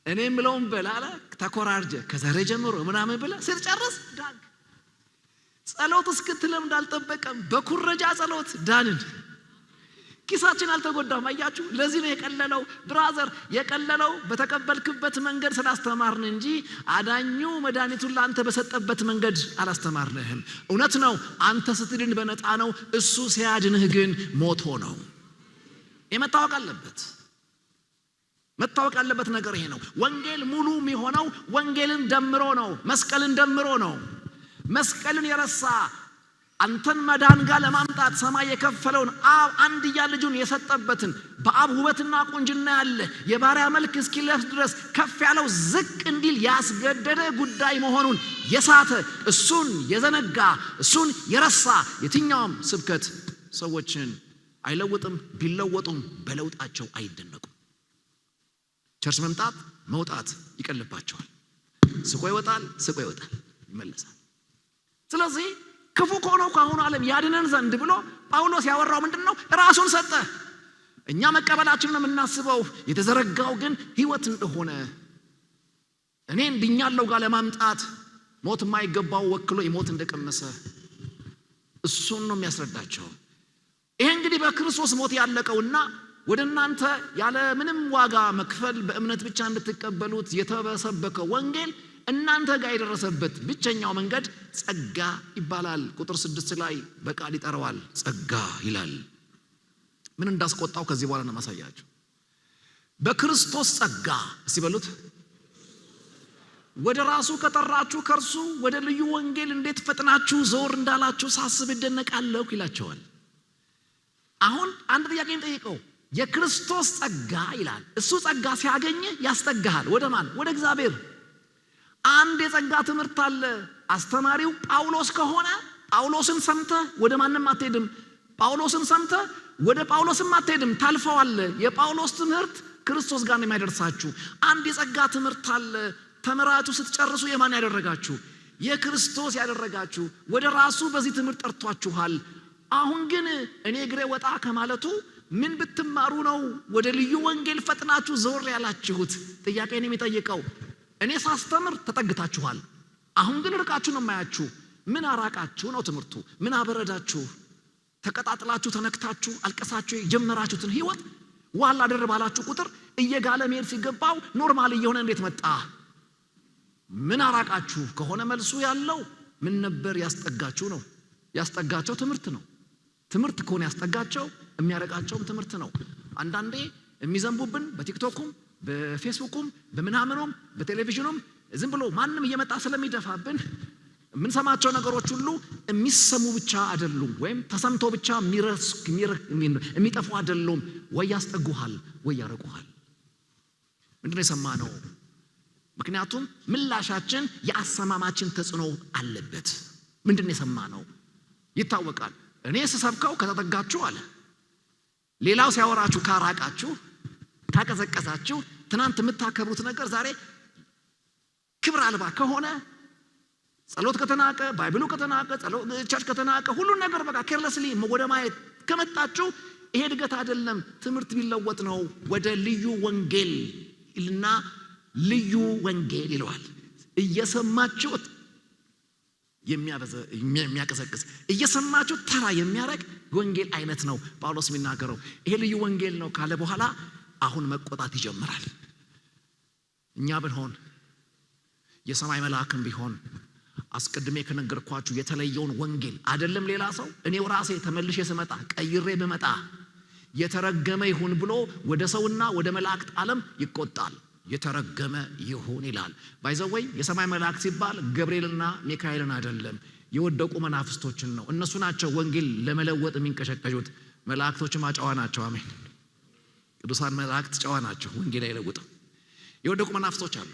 እኔ ምለውን በላለ ተኮራርጀ። ከዛሬ ጀምሮ ምናምን ብለ ስትጨርስ ዳን። ጸሎት እስክትለምድ አልጠበቀም። በኩረጃ ጸሎት ዳንን። ኪሳችን አልተጎዳም። አያችሁ፣ ለዚህ ነው የቀለለው። ብራዘር የቀለለው በተቀበልክበት መንገድ ስላስተማርን እንጂ አዳኙ መድኃኒቱን ለአንተ በሰጠበት መንገድ አላስተማርንህም። እውነት ነው፣ አንተ ስትድን በነፃ ነው። እሱ ሲያድንህ ግን ሞቶ ነው። የመታወቅ አለበት ነገር ይሄ ነው። ወንጌል ሙሉ የሚሆነው ወንጌልን ደምሮ ነው። መስቀልን ደምሮ ነው። መስቀልን የረሳ አንተን መዳን ጋር ለማምጣት ሰማይ የከፈለውን አብ አንድያ ልጁን የሰጠበትን በአብ ውበትና ቁንጅና ያለ የባሪያ መልክ እስኪለብስ ድረስ ከፍ ያለው ዝቅ እንዲል ያስገደደ ጉዳይ መሆኑን የሳተ እሱን የዘነጋ እሱን የረሳ የትኛውም ስብከት ሰዎችን አይለውጥም። ቢለወጡም በለውጣቸው አይደነቁም። ቸርች መምጣት መውጣት ይቀልባቸዋል። ስቆ ይወጣል፣ ይመለሳል። ስለዚህ ክፉ ከሆነው ካሁኑ ዓለም ያድነን ዘንድ ብሎ ጳውሎስ ያወራው ምንድነው? ራሱን ሰጠ። እኛ መቀበላችን ነው የምናስበው፣ የተዘረጋው ግን ሕይወት እንደሆነ እኔ እንድኛለው ጋር ለማምጣት ሞት የማይገባው ወክሎ ይሞት እንደቀመሰ እሱን ነው የሚያስረዳቸው። ይሄ እንግዲህ በክርስቶስ ሞት ያለቀውና ወደ እናንተ ያለ ምንም ዋጋ መክፈል በእምነት ብቻ እንድትቀበሉት የተበሰበከው ወንጌል እናንተ ጋር የደረሰበት ብቸኛው መንገድ ጸጋ ይባላል። ቁጥር 6 ላይ በቃል ይጠራዋል፣ ጸጋ ይላል። ምን እንዳስቆጣው ከዚህ በኋላ ነው ማሳያችሁ። በክርስቶስ ጸጋ ሲበሉት ወደ ራሱ ከጠራችሁ ከርሱ ወደ ልዩ ወንጌል እንዴት ፈጥናችሁ ዞር እንዳላችሁ ሳስብ እደነቃለሁ ይላቸዋል። አሁን አንድ ጥያቄ እንጠይቀው። የክርስቶስ ጸጋ ይላል። እሱ ጸጋ ሲያገኝ ያስጠጋሃል። ወደ ማን? ወደ እግዚአብሔር። አንድ የጸጋ ትምህርት አለ። አስተማሪው ጳውሎስ ከሆነ ጳውሎስን ሰምተህ ወደ ማንም አትሄድም። ጳውሎስን ሰምተህ ወደ ጳውሎስም አትሄድም፣ ታልፈዋለህ። የጳውሎስ ትምህርት ክርስቶስ ጋር ነው የሚያደርሳችሁ። አንድ የጸጋ ትምህርት አለ። ተምራችሁ ስትጨርሱ የማን ያደረጋችሁ? የክርስቶስ ያደረጋችሁ። ወደ ራሱ በዚህ ትምህርት ጠርቷችኋል። አሁን ግን እኔ እግሬ ወጣ ከማለቱ ምን ብትማሩ ነው ወደ ልዩ ወንጌል ፈጥናችሁ ዞር ያላችሁት? ጥያቄ ነው የሚጠይቀው። እኔ ሳስተምር ተጠግታችኋል፣ አሁን ግን ርቃችሁ ነው የማያችሁ። ምን አራቃችሁ ነው ትምህርቱ? ምን አበረዳችሁ? ተቀጣጥላችሁ ተነክታችሁ አልቀሳችሁ የጀመራችሁትን ህይወት ዋላ ደርባላችሁ ቁጥር እየጋለ መሄድ ሲገባው ኖርማል እየሆነ እንዴት መጣ? ምን አራቃችሁ ከሆነ መልሱ ያለው ምን ነበር ያስጠጋችሁ ነው። ያስጠጋቸው ትምህርት ነው። ትምህርት ከሆነ ያስጠጋቸው የሚያረቃቸውም ትምህርት ነው። አንዳንዴ የሚዘንቡብን በቲክቶኩም በፌስቡኩም በምናምኑም በቴሌቪዥኑም ዝም ብሎ ማንም እየመጣ ስለሚደፋብን የምንሰማቸው ነገሮች ሁሉ የሚሰሙ ብቻ አይደሉም፣ ወይም ተሰምቶ ብቻ የሚጠፉ አይደሉም። ወይ ያስጠጉሃል ወይ ያረቁሃል። ምንድነው የሰማነው? ምክንያቱም ምላሻችን የአሰማማችን ተጽዕኖ አለበት። ምንድነው የሰማነው ይታወቃል። እኔ ስሰብከው ከተጠጋችሁ አለ፣ ሌላው ሲያወራችሁ ካራቃችሁ ካቀዘቀዛችሁ፣ ትናንት የምታከብሩት ነገር ዛሬ ክብር አልባ ከሆነ፣ ጸሎት ከተናቀ፣ ባይብሉ ከተናቀ፣ ቸርች ከተናቀ፣ ሁሉን ነገር በቃ ኬርለስሊ ወደ ማየት ከመጣችሁ ይሄ እድገት አይደለም። ትምህርት ቢለወጥ ነው ወደ ልዩ ወንጌል እና ልዩ ወንጌል ይለዋል። እየሰማችሁት የሚያቀሰቅስ እየሰማችሁ ተራ የሚያረግ ወንጌል አይነት ነው ጳውሎስ የሚናገረው። ይሄ ልዩ ወንጌል ነው ካለ በኋላ አሁን መቆጣት ይጀምራል። እኛ ብንሆን የሰማይ መልአክም ቢሆን አስቀድሜ ከነገርኳችሁ የተለየውን ወንጌል አይደለም ሌላ ሰው፣ እኔው ራሴ ተመልሼ ስመጣ ቀይሬ ብመጣ የተረገመ ይሁን ብሎ ወደ ሰውና ወደ መላእክት ዓለም ይቆጣል። የተረገመ ይሁን ይላል። ባይዘወይ የሰማይ መላእክት ሲባል ገብርኤልና ሚካኤልን አይደለም። የወደቁ መናፍስቶችን ነው። እነሱ ናቸው ወንጌል ለመለወጥ የሚንቀሸቀሹት። መላእክቶችማ ጨዋ ናቸው። አሜን። ቅዱሳን መላእክት ጨዋ ናቸው፣ ወንጌል አይለውጥም። የወደቁ መናፍስቶች አሉ።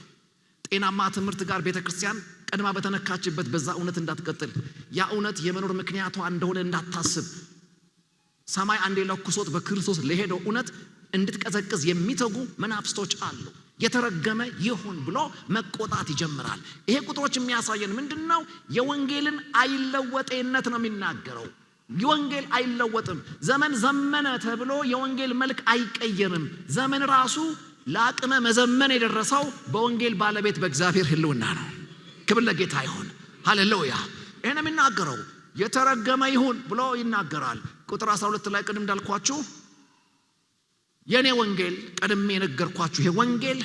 ጤናማ ትምህርት ጋር ቤተክርስቲያን ቀድማ በተነካችበት በዛ እውነት እንዳትቀጥል፣ ያ እውነት የመኖር ምክንያቷ እንደሆነ እንዳታስብ፣ ሰማይ አንዴ ለኩሶት በክርስቶስ ለሄደው እውነት እንድትቀዘቅዝ የሚተጉ መናፍስቶች አሉ። የተረገመ ይሁን ብሎ መቆጣት ይጀምራል። ይሄ ቁጥሮች የሚያሳየን ምንድነው? የወንጌልን አይለወጤነት ነው የሚናገረው። የወንጌል አይለወጥም። ዘመን ዘመነ ተብሎ የወንጌል መልክ አይቀየርም። ዘመን ራሱ ለአቅመ መዘመን የደረሰው በወንጌል ባለቤት በእግዚአብሔር ሕልውና ነው። ክብር ለጌታ ይሁን። ሃሌሉያ። ይሄን የሚናገረው የተረገመ ይሁን ብሎ ይናገራል። ቁጥር 12 ላይ ቅድም እንዳልኳችሁ የኔ ወንጌል ቀድሜ የነገርኳችሁ ይሄ ወንጌል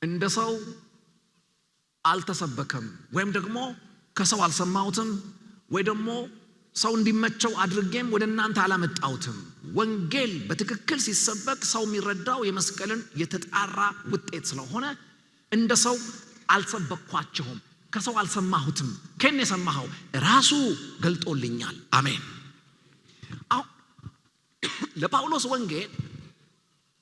እንደ ሰው አልተሰበከም፣ ወይም ደግሞ ከሰው አልሰማሁትም፣ ወይ ደግሞ ሰው እንዲመቸው አድርጌም ወደ እናንተ አላመጣሁትም። ወንጌል በትክክል ሲሰበክ ሰው የሚረዳው የመስቀልን የተጣራ ውጤት ስለሆነ እንደ ሰው አልሰበኳችሁም፣ ከሰው አልሰማሁትም። ከኔ የሰማኸው ራሱ ገልጦልኛል። አሜን። ለጳውሎስ ወንጌል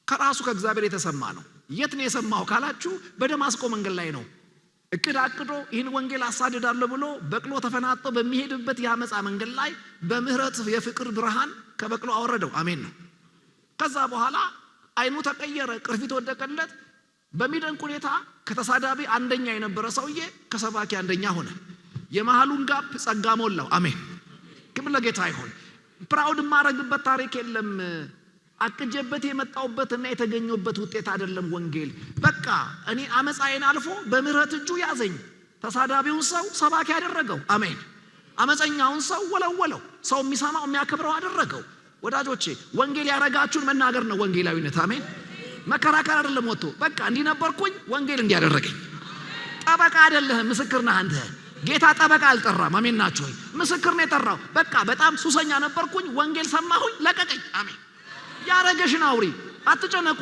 ከራሱ ከእግዚአብሔር የተሰማ ነው። የት ነው የሰማው ካላችሁ በደማስቆ መንገድ ላይ ነው። እቅድ አቅዶ ይህን ወንጌል አሳድዳለሁ ብሎ በቅሎ ተፈናጦ በሚሄድበት ያመጻ መንገድ ላይ በምህረት የፍቅር ብርሃን ከበቅሎ አወረደው። አሜን ነው። ከዛ በኋላ አይኑ ተቀየረ፣ ቅርፊት ወደቀለት። በሚደንቅ ሁኔታ ከተሳዳቢ አንደኛ የነበረ ሰውዬ ከሰባኪ አንደኛ ሆነ። የመሃሉን ጋፕ ጸጋ ሞላው። አሜን። ክብር ለጌታ ይሁን። ፕራውድ ማረግበት ታሪክ የለም። አቅጀበት የመጣውበትና የተገኘበት ውጤት አይደለም ወንጌል። በቃ እኔ አመጻዬን አልፎ በምህረት እጁ ያዘኝ። ተሳዳቢውን ሰው ሰባኪ ያደረገው። አሜን። አመፀኛውን ሰው ወለወለው። ሰው የሚሰማው የሚያከብረው አደረገው። ወዳጆቼ ወንጌል ያረጋችሁን መናገር ነው ወንጌላዊነት። አሜን። መከራከር አይደለም። ወጥቶ በቃ እንዲነበርኩኝ ወንጌል እንዲያደረገኝ። ጠበቃ አይደለህም፣ ምስክር ነህ አንተ። ጌታ ጠበቃ አልጠራም። አሜን ናችሁ? ምስክር ነው የጠራው። በቃ በጣም ሱሰኛ ነበርኩኝ፣ ወንጌል ሰማሁኝ፣ ለቀቀኝ። አሜን። ያረገሽን አውሪ፣ አትጨነቁ።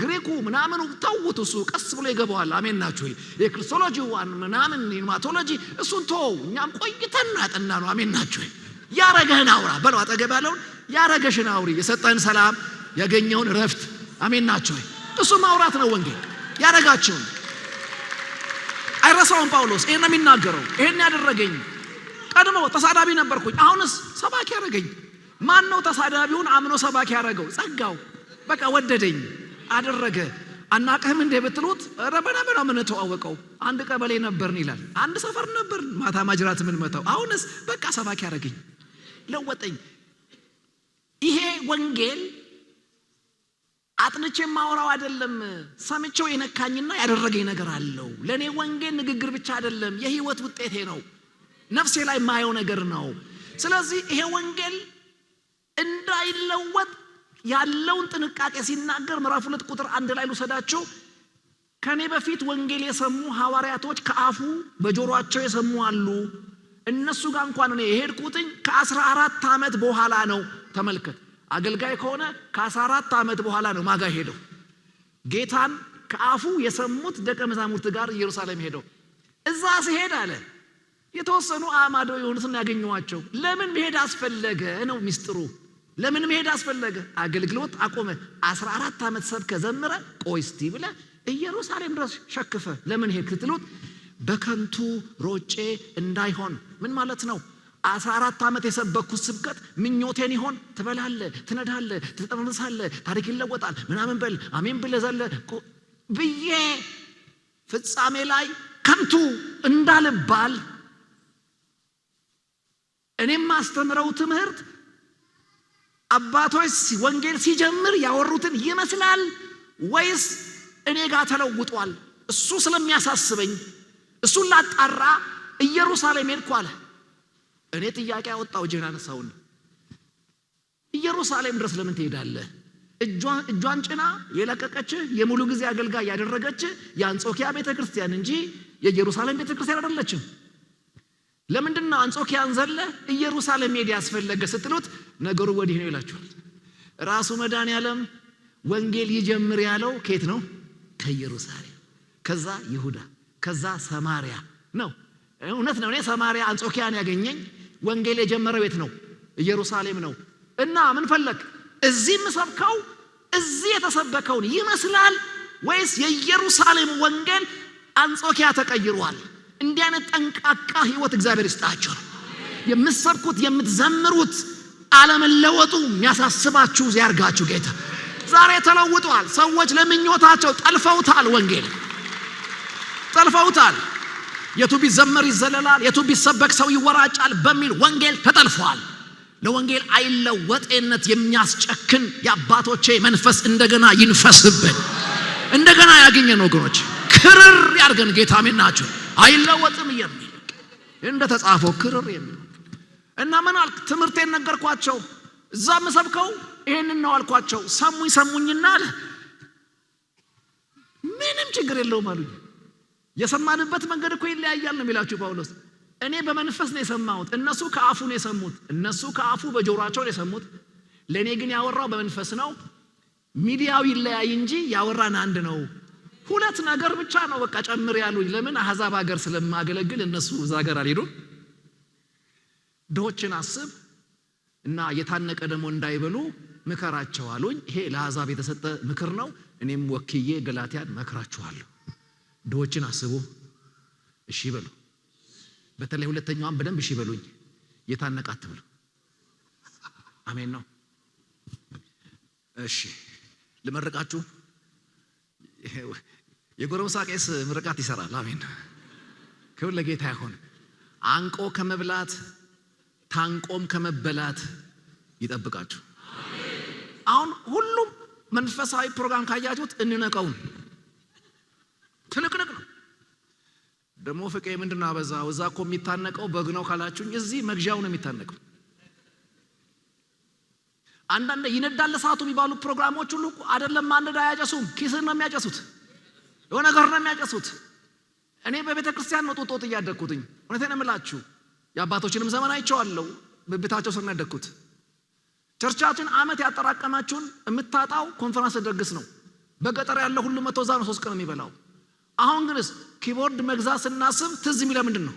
ግሪኩ ምናምኑ ተውት፣ እሱ ቀስ ብሎ ይገባዋል። አሜን ናችሁ? የክርስቶሎጂዋን ምናምን ኒማቶሎጂ እሱን ተው፣ እኛም ቆይተን ያጠና ነው። አሜን ናችሁ? ያረገህን አውራ በለው። አጠገብ ያለውን ያረገሽን አውሪ፣ የሰጠህን ሰላም፣ ያገኘውን ረፍት። አሜን ናችሁ? እሱ ማውራት ነው ወንጌል። ያረጋችሁን አይረሳውም ጳውሎስ። ይሄን ነው የሚናገረው። ይሄን ያደረገኝ ቀድሞ ተሳዳቢ ነበርኩኝ፣ አሁንስ ሰባኪ ያደረገኝ። ማን ነው ተሳዳቢውን አምኖ ሰባኪ ያደረገው? ጸጋው። በቃ ወደደኝ፣ አደረገ። አናቀህም እንደ ብትሉት ረበና በና ምን ተዋወቀው። አንድ ቀበሌ ነበርን ይላል፣ አንድ ሰፈር ነበር፣ ማታ ማጅራት ምን መታው። አሁንስ በቃ ሰባኪ ያደረገኝ፣ ለወጠኝ። ይሄ ወንጌል አጥንቼ ማወራው አይደለም፣ ሰምቼው የነካኝና ያደረገኝ ነገር አለው። ለኔ ወንጌል ንግግር ብቻ አይደለም፣ የህይወት ውጤቴ ነው። ነፍሴ ላይ ማየው ነገር ነው። ስለዚህ ይሄ ወንጌል እንዳይለወጥ ያለውን ጥንቃቄ ሲናገር ምዕራፍ 2 ቁጥር 1 ላይ ልውሰዳችሁ። ከኔ በፊት ወንጌል የሰሙ ሐዋርያቶች ከአፉ በጆሮአቸው የሰሙ አሉ። እነሱ ጋር እንኳን እኔ የሄድኩትኝ ከ14 ዓመት በኋላ ነው። ተመልከት፣ አገልጋይ ከሆነ ከ14 ዓመት በኋላ ነው ማጋ ሄደው ጌታን ከአፉ የሰሙት ደቀ መዛሙርት ጋር ኢየሩሳሌም ሄደው። እዛ ሲሄድ አለ የተወሰኑ አማዶ የሆኑትን ያገኘዋቸው። ለምን መሄድ አስፈለገ ነው ሚስጥሩ። ለምን መሄድ አስፈለገ? አገልግሎት አቆመ። 14 ዓመት ሰብከ ዘምረ ቆይ እስቲ ብለ ኢየሩሳሌም ድረስ ሸክፈ ለምን ሄድክ ትሉት፣ በከንቱ ሮጬ እንዳይሆን። ምን ማለት ነው? 14 ዓመት የሰበኩት ስብከት ምኞቴን ይሆን? ትበላለ፣ ትነዳለ፣ ትጠመምሳለ፣ ታሪክ ይለወጣል ምናምን በል አሜን ብለ ዘለ ብዬ ፍጻሜ ላይ ከንቱ እንዳልባል እኔም ማስተምረው ትምህርት አባቶች ወንጌል ሲጀምር ያወሩትን ይመስላል ወይስ እኔ ጋር ተለውጧል? እሱ ስለሚያሳስበኝ እሱን ላጣራ ኢየሩሳሌም ሄድኩ አለ። እኔ ጥያቄ ያወጣው ጀናነሳውን ኢየሩሳሌም ድረስ ለምን ትሄዳለህ? እጇን ጭና የለቀቀች የሙሉ ጊዜ አገልጋይ ያደረገች የአንጾኪያ ቤተክርስቲያን እንጂ የኢየሩሳሌም ቤተክርስቲያን አይደለችም። ለምንድነው አንጾኪያን ዘለ ኢየሩሳሌም ሄድ ያስፈለገ ስትሉት ነገሩ ወዲህ ነው ይላችኋል። ራሱ መድኃኔዓለም ወንጌል ይጀምር ያለው ከየት ነው? ከኢየሩሳሌም፣ ከዛ ይሁዳ፣ ከዛ ሰማሪያ ነው። እውነት ነው። እኔ ሰማርያ አንጾኪያን ያገኘኝ ወንጌል የጀመረው ቤት ነው፣ ኢየሩሳሌም ነው። እና ምን ፈለክ? እዚህ መስበከው እዚህ የተሰበከውን ይመስላል ወይስ የኢየሩሳሌም ወንጌል አንጾኪያ ተቀይሯል? እንዲህ አይነት ጠንቃቃ ህይወት እግዚአብሔር ይስጣችሁ። የምትሰብኩት የምትዘምሩት አለመለወጡ የሚያሳስባችሁ ያርጋችሁ ጌታ። ዛሬ ተለውጧል። ሰዎች ለምኞታቸው ጠልፈውታል፣ ወንጌል ጠልፈውታል። የቱ ቢዘመር ይዘለላል፣ የቱ ቢሰበክ ሰው ይወራጫል በሚል ወንጌል ተጠልፏል። ለወንጌል አይለወጥነት የሚያስጨክን የአባቶቼ መንፈስ እንደገና ይንፈስብን፣ እንደገና ያገኘን ወገኖች፣ ክርር ያርገን ጌታ። ምናችሁ አይለወጥም የሚል እንደተጻፈው ክርር የሚል እና ምን አልክ? ትምህርቴን ነገርኳቸው። እዛ መሰብከው ይሄንን ነው አልኳቸው። ሰሙኝና አለ ምንም ችግር የለውም አሉኝ። የሰማንበት መንገድ እኮ ይለያያል ነው የሚላችሁ ጳውሎስ። እኔ በመንፈስ ነው የሰማሁት፣ እነሱ ከአፉ ነው የሰሙት። እነሱ ከአፉ በጆሮአቸው ነው የሰሙት፣ ለኔ ግን ያወራው በመንፈስ ነው። ሚዲያው ይለያይ እንጂ ያወራን አንድ ነው። ሁለት ነገር ብቻ ነው በቃ ጨምር ያሉኝ። ለምን? አሕዛብ ሀገር ስለማገለግል እነሱ እዛ ሀገር አልሄዱም። ድሆችን አስብ እና የታነቀ ደግሞ እንዳይበሉ ምከራቸው አሉኝ። ይሄ ለአሕዛብ የተሰጠ ምክር ነው። እኔም ወክዬ ገላትያን መክራችኋለሁ። ድሆችን አስቡ፣ እሺ በሉ። በተለይ ሁለተኛዋን በደንብ እሺ በሉኝ፣ የታነቀ አትበሉ። አሜን ነው። እሺ ልመርቃችሁ። የጎረምሳ ቄስ ምርቃት ይሰራል። አሜን። ክብር ለጌታ ይሁን። አንቆ ከመብላት ታንቆም ከመበላት ይጠብቃችሁ። አሁን ሁሉም መንፈሳዊ ፕሮግራም ካያችሁት እንነቀውን ትንቅንቅ ነው። ደሞ ፍቄ ምንድነው አበዛው? እዛ እኮ የሚታነቀው በግ ነው ካላችሁኝ፣ እዚህ መግዣው ነው የሚታነቀው። አንዳንድ ይነዳል እሳቱ የሚባሉ ፕሮግራሞች ሁሉ አይደለም ማንዳ ያጨሱም፣ ኪስን ነው የሚያጨሱት፣ የሆነ ነገር ነው የሚያጨሱት። እኔ በቤተ ክርስቲያን ነው ጦጦት እያደኩትኝ። እውነቴን እምላችሁ የአባቶችንም ዘመን አይቼዋለሁ። በቤታቸው ስር ነው ያደኩት። ቸርቻችን አመት ያጠራቀማችሁን የምታጣው ኮንፈረንስ ደግስ ነው። በገጠር ያለው ሁሉ መቶ ዛ ነው 3 ቀን የሚበላው። አሁን ግንስ ኪቦርድ መግዛት ስናስብ ትዝ የሚለው ምንድነው?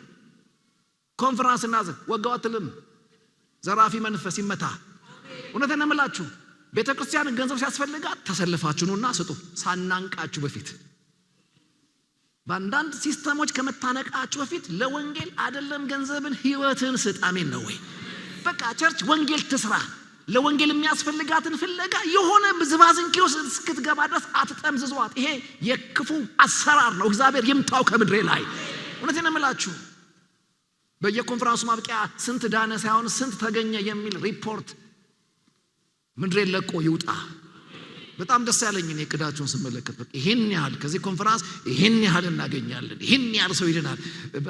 ኮንፈረንስ እናዝብ ወጋዋትልም ዘራፊ መንፈስ ይመታ። እውነቴን እምላችሁ ቤተክርስቲያን ገንዘብ ሲያስፈልጋት ተሰልፋችሁና ስጡ፣ ሳናንቃችሁ በፊት ባንዳንድ ሲስተሞች ከመታነቃችሁ በፊት ለወንጌል አይደለም ገንዘብን ህይወትን ስጥ። አሜን ነው ወይ? በቃ ቸርች ወንጌል ትስራ። ለወንጌል የሚያስፈልጋትን ፍለጋ የሆነ ዝባዝንኪው እስክትገባ ድረስ አትጠምዝዟት። ይሄ የክፉ አሰራር ነው። እግዚአብሔር ይምታው ከምድሬ ላይ። እውነቴን እምላችሁ በየኮንፈረንሱ ማብቂያ ስንት ዳነ ሳይሆን ስንት ተገኘ የሚል ሪፖርት ምድሬ ለቆ ይውጣ። በጣም ደስ ያለኝ እኔ ቅዳችሁን ስመለከት በቃ ይሄን ያህል ከዚህ ኮንፈረንስ ይሄን ያህል እናገኛለን፣ ይሄን ያህል ሰው ይድናል።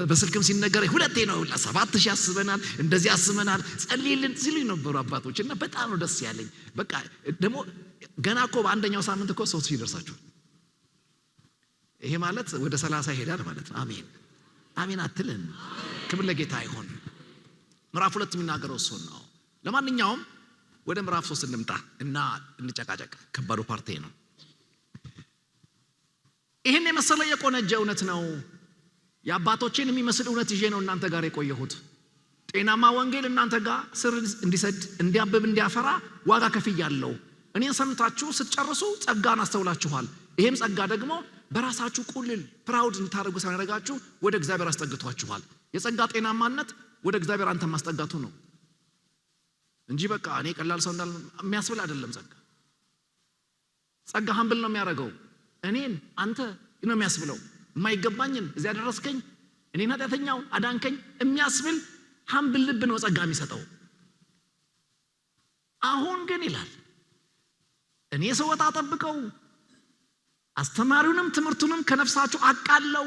በስልክም ሲነገር ሁለቴ ነው 7000 አስበናል፣ እንደዚህ አስበናል፣ ጸልይልን ሲሉኝ ነበሩ አባቶች። እና በጣም ነው ደስ ያለኝ። በቃ ደግሞ ገና እኮ በአንደኛው ሳምንት እኮ 3000 ይደርሳችሁ። ይሄ ማለት ወደ 30 ይሄዳል ማለት ነው። አሜን አሜን አትልን? ክብር ለጌታ ይሁን። ምዕራፍ 2 የሚናገረው እሱ ነው። ለማንኛውም ወደ ምዕራፍ 3 እንምጣ እና እንጨቃጨቅ። ከባዱ ፓርቲ ነው። ይሄን የመሰለ የቆነጀ እውነት ነው። የአባቶችን የሚመስል እውነት ይዤ ነው እናንተ ጋር የቆየሁት። ጤናማ ወንጌል እናንተ ጋር ስር እንዲሰድ እንዲያብብ እንዲያፈራ ዋጋ ከፍያለሁ። እኔን ሰምታችሁ ስትጨርሱ ጸጋን አስተውላችኋል። ይሄም ጸጋ ደግሞ በራሳችሁ ቁልል ፕራውድ እንታረጉ ሳይረጋችሁ ወደ እግዚአብሔር አስጠግቷችኋል። የጸጋ ጤናማነት ወደ እግዚአብሔር አንተ ማስጠጋቱ ነው እንጂ በቃ እኔ ቀላል ሰው እንዳል የሚያስብል አይደለም። ጸጋ ሀምብል ነው የሚያደርገው። እኔን አንተ ነው የሚያስብለው። የማይገባኝን እዚያ ያደረስከኝ እኔን ኃጢአተኛውን አዳንከኝ የሚያስብል ሀምብል ልብ ነው ጸጋ የሚሰጠው። አሁን ግን ይላል እኔ ሰውታ ጠብቀው አስተማሪውንም ትምህርቱንም ከነፍሳችሁ አቃለው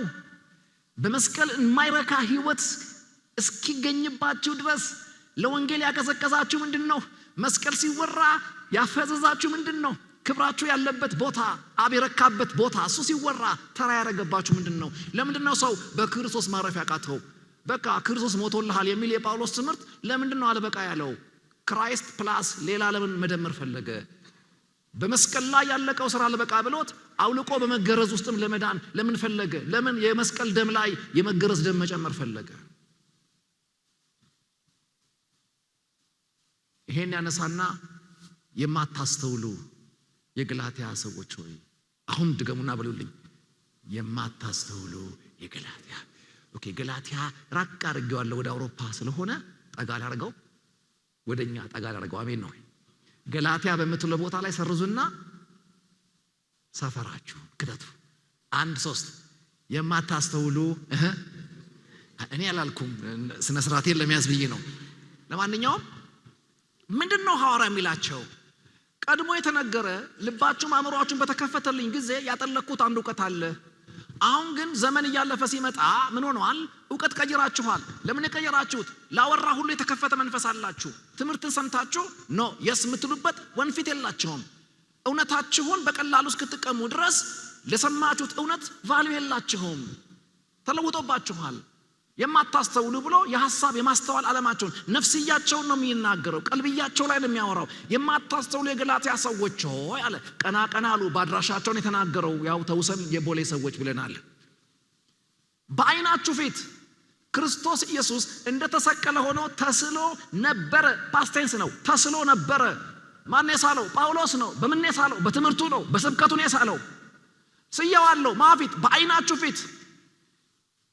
በመስቀል የማይረካ ህይወት እስኪገኝባችሁ ድረስ ለወንጌል ያቀዘቀዛችሁ ምንድነው? መስቀል ሲወራ ያፈዘዛችሁ ምንድነው? ክብራችሁ ያለበት ቦታ አብ የረካበት ቦታ እሱ ሲወራ ተራ ያረጋባችሁ ምንድነው? ለምንድነው ሰው በክርስቶስ ማረፍ ያቃተው? በቃ ክርስቶስ ሞቶልሃል የሚል የጳውሎስ ትምህርት ለምንድነው አልበቃ ያለው? ክራይስት ፕላስ ሌላ ለምን መደመር ፈለገ? በመስቀል ላይ ያለቀው ስራ ለበቃ ብሎት አውልቆ በመገረዝ ውስጥም ለመዳን ለምን ፈለገ? ለምን የመስቀል ደም ላይ የመገረዝ ደም መጨመር ፈለገ? ይሄን ያነሳና የማታስተውሉ የገላትያ ሰዎች ሆይ አሁን ድገሙና በሉልኝ፣ የማታስተውሉ የገላትያ። ኦኬ ገላትያ ራቅ አድርጌዋለሁ ወደ አውሮፓ ስለሆነ ጠጋ ላድርገው፣ ወደኛ ጠጋ ላድርገው። አሜን ነው። ገላትያ በምትለው ቦታ ላይ ሰርዙና ሰፈራችሁ ክተቱ። 1-3 የማታስተውሉ እኔ አላልኩም፣ ስነ ስርዓቴን ለመያዝ ብዬ ነው። ለማንኛውም ምንድነው ሐዋርያ የሚላቸው? ቀድሞ የተነገረ ልባችሁ አእምሮአችሁን በተከፈተልኝ ጊዜ ያጠለቅኩት አንድ ዕውቀት አለ። አሁን ግን ዘመን እያለፈ ሲመጣ ምን ሆነዋል? ዕውቀት ቀይራችኋል። ለምን የቀየራችሁት? ላወራ ሁሉ የተከፈተ መንፈስ አላችሁ። ትምህርትን ሰምታችሁ ኖ የስ የምትሉበት ወንፊት የላችሁም። እውነታችሁን በቀላሉ እስክትቀሙ ድረስ ለሰማችሁት እውነት ቫልዩ የላችሁም። ተለውጦባችኋል። የማታስተውሉ ብሎ የሐሳብ የማስተዋል ዓለማቸውን ነፍስያቸውን ነው የሚናገረው። ቀልብያቸው ላይ ነው የሚያወራው። የማታስተውሉ የገላትያ ሰዎች ሆይ አለ። ቀና ቀና አሉ። ባድራሻቸውን የተናገረው ያው ተውሰን የቦሌ ሰዎች ብለናል። በዓይናችሁ ፊት ክርስቶስ ኢየሱስ እንደተሰቀለ ሆኖ ተስሎ ነበረ። ፓስቴንስ ነው። ተስሎ ነበረ። ማን የሳለው? ጳውሎስ ነው። በምን የሳለው? በትምህርቱ ነው። በስብከቱ ነው የሳለው። ስያዋለው ማፊት በዓይናችሁ ፊት።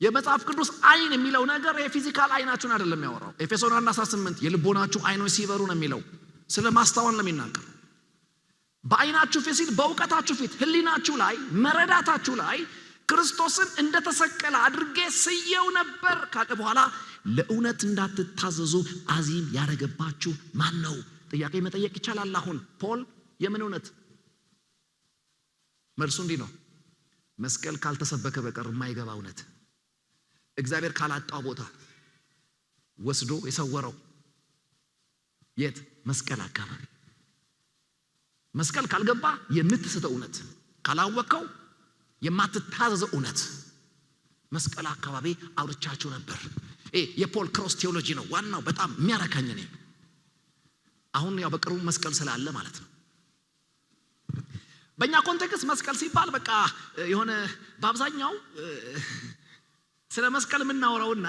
የመጽሐፍ ቅዱስ አይን የሚለው ነገር የፊዚካል አይናችሁን አይደለም ያወራው። ኤፌሶን 1:18 የልቦናችሁ አይኖች ሲበሩ ነው የሚለው። ስለ ማስተዋል ነው የሚናገረው። በዓይናችሁ ፊት ሲል በእውቀታችሁ ፊት፣ ህሊናችሁ ላይ፣ መረዳታችሁ ላይ ክርስቶስን እንደተሰቀለ አድርጌ ስየው ነበር ካለ በኋላ ለእውነት እንዳትታዘዙ አዚም ያደረገባችሁ ማን ነው? ጥያቄ መጠየቅ ይቻላል። አሁን ፖል የምን እውነት? መልሱ እንዲህ ነው። መስቀል ካልተሰበከ በቀር የማይገባ እውነት፣ እግዚአብሔር ካላጣው ቦታ ወስዶ የሰወረው የት? መስቀል አካባቢ። መስቀል ካልገባ የምትስተው እውነት፣ ካላወቀው የማትታዘዘው እውነት መስቀል አካባቢ አውርቻችሁ ነበር። የፖል ክሮስ ቴዎሎጂ ነው ዋናው በጣም የሚያረካኝ ነው። አሁን ያው በቅርቡ መስቀል ስላለ ማለት ነው። በእኛ ኮንቴክስት መስቀል ሲባል በቃ የሆነ በአብዛኛው ስለ መስቀል የምናወራውና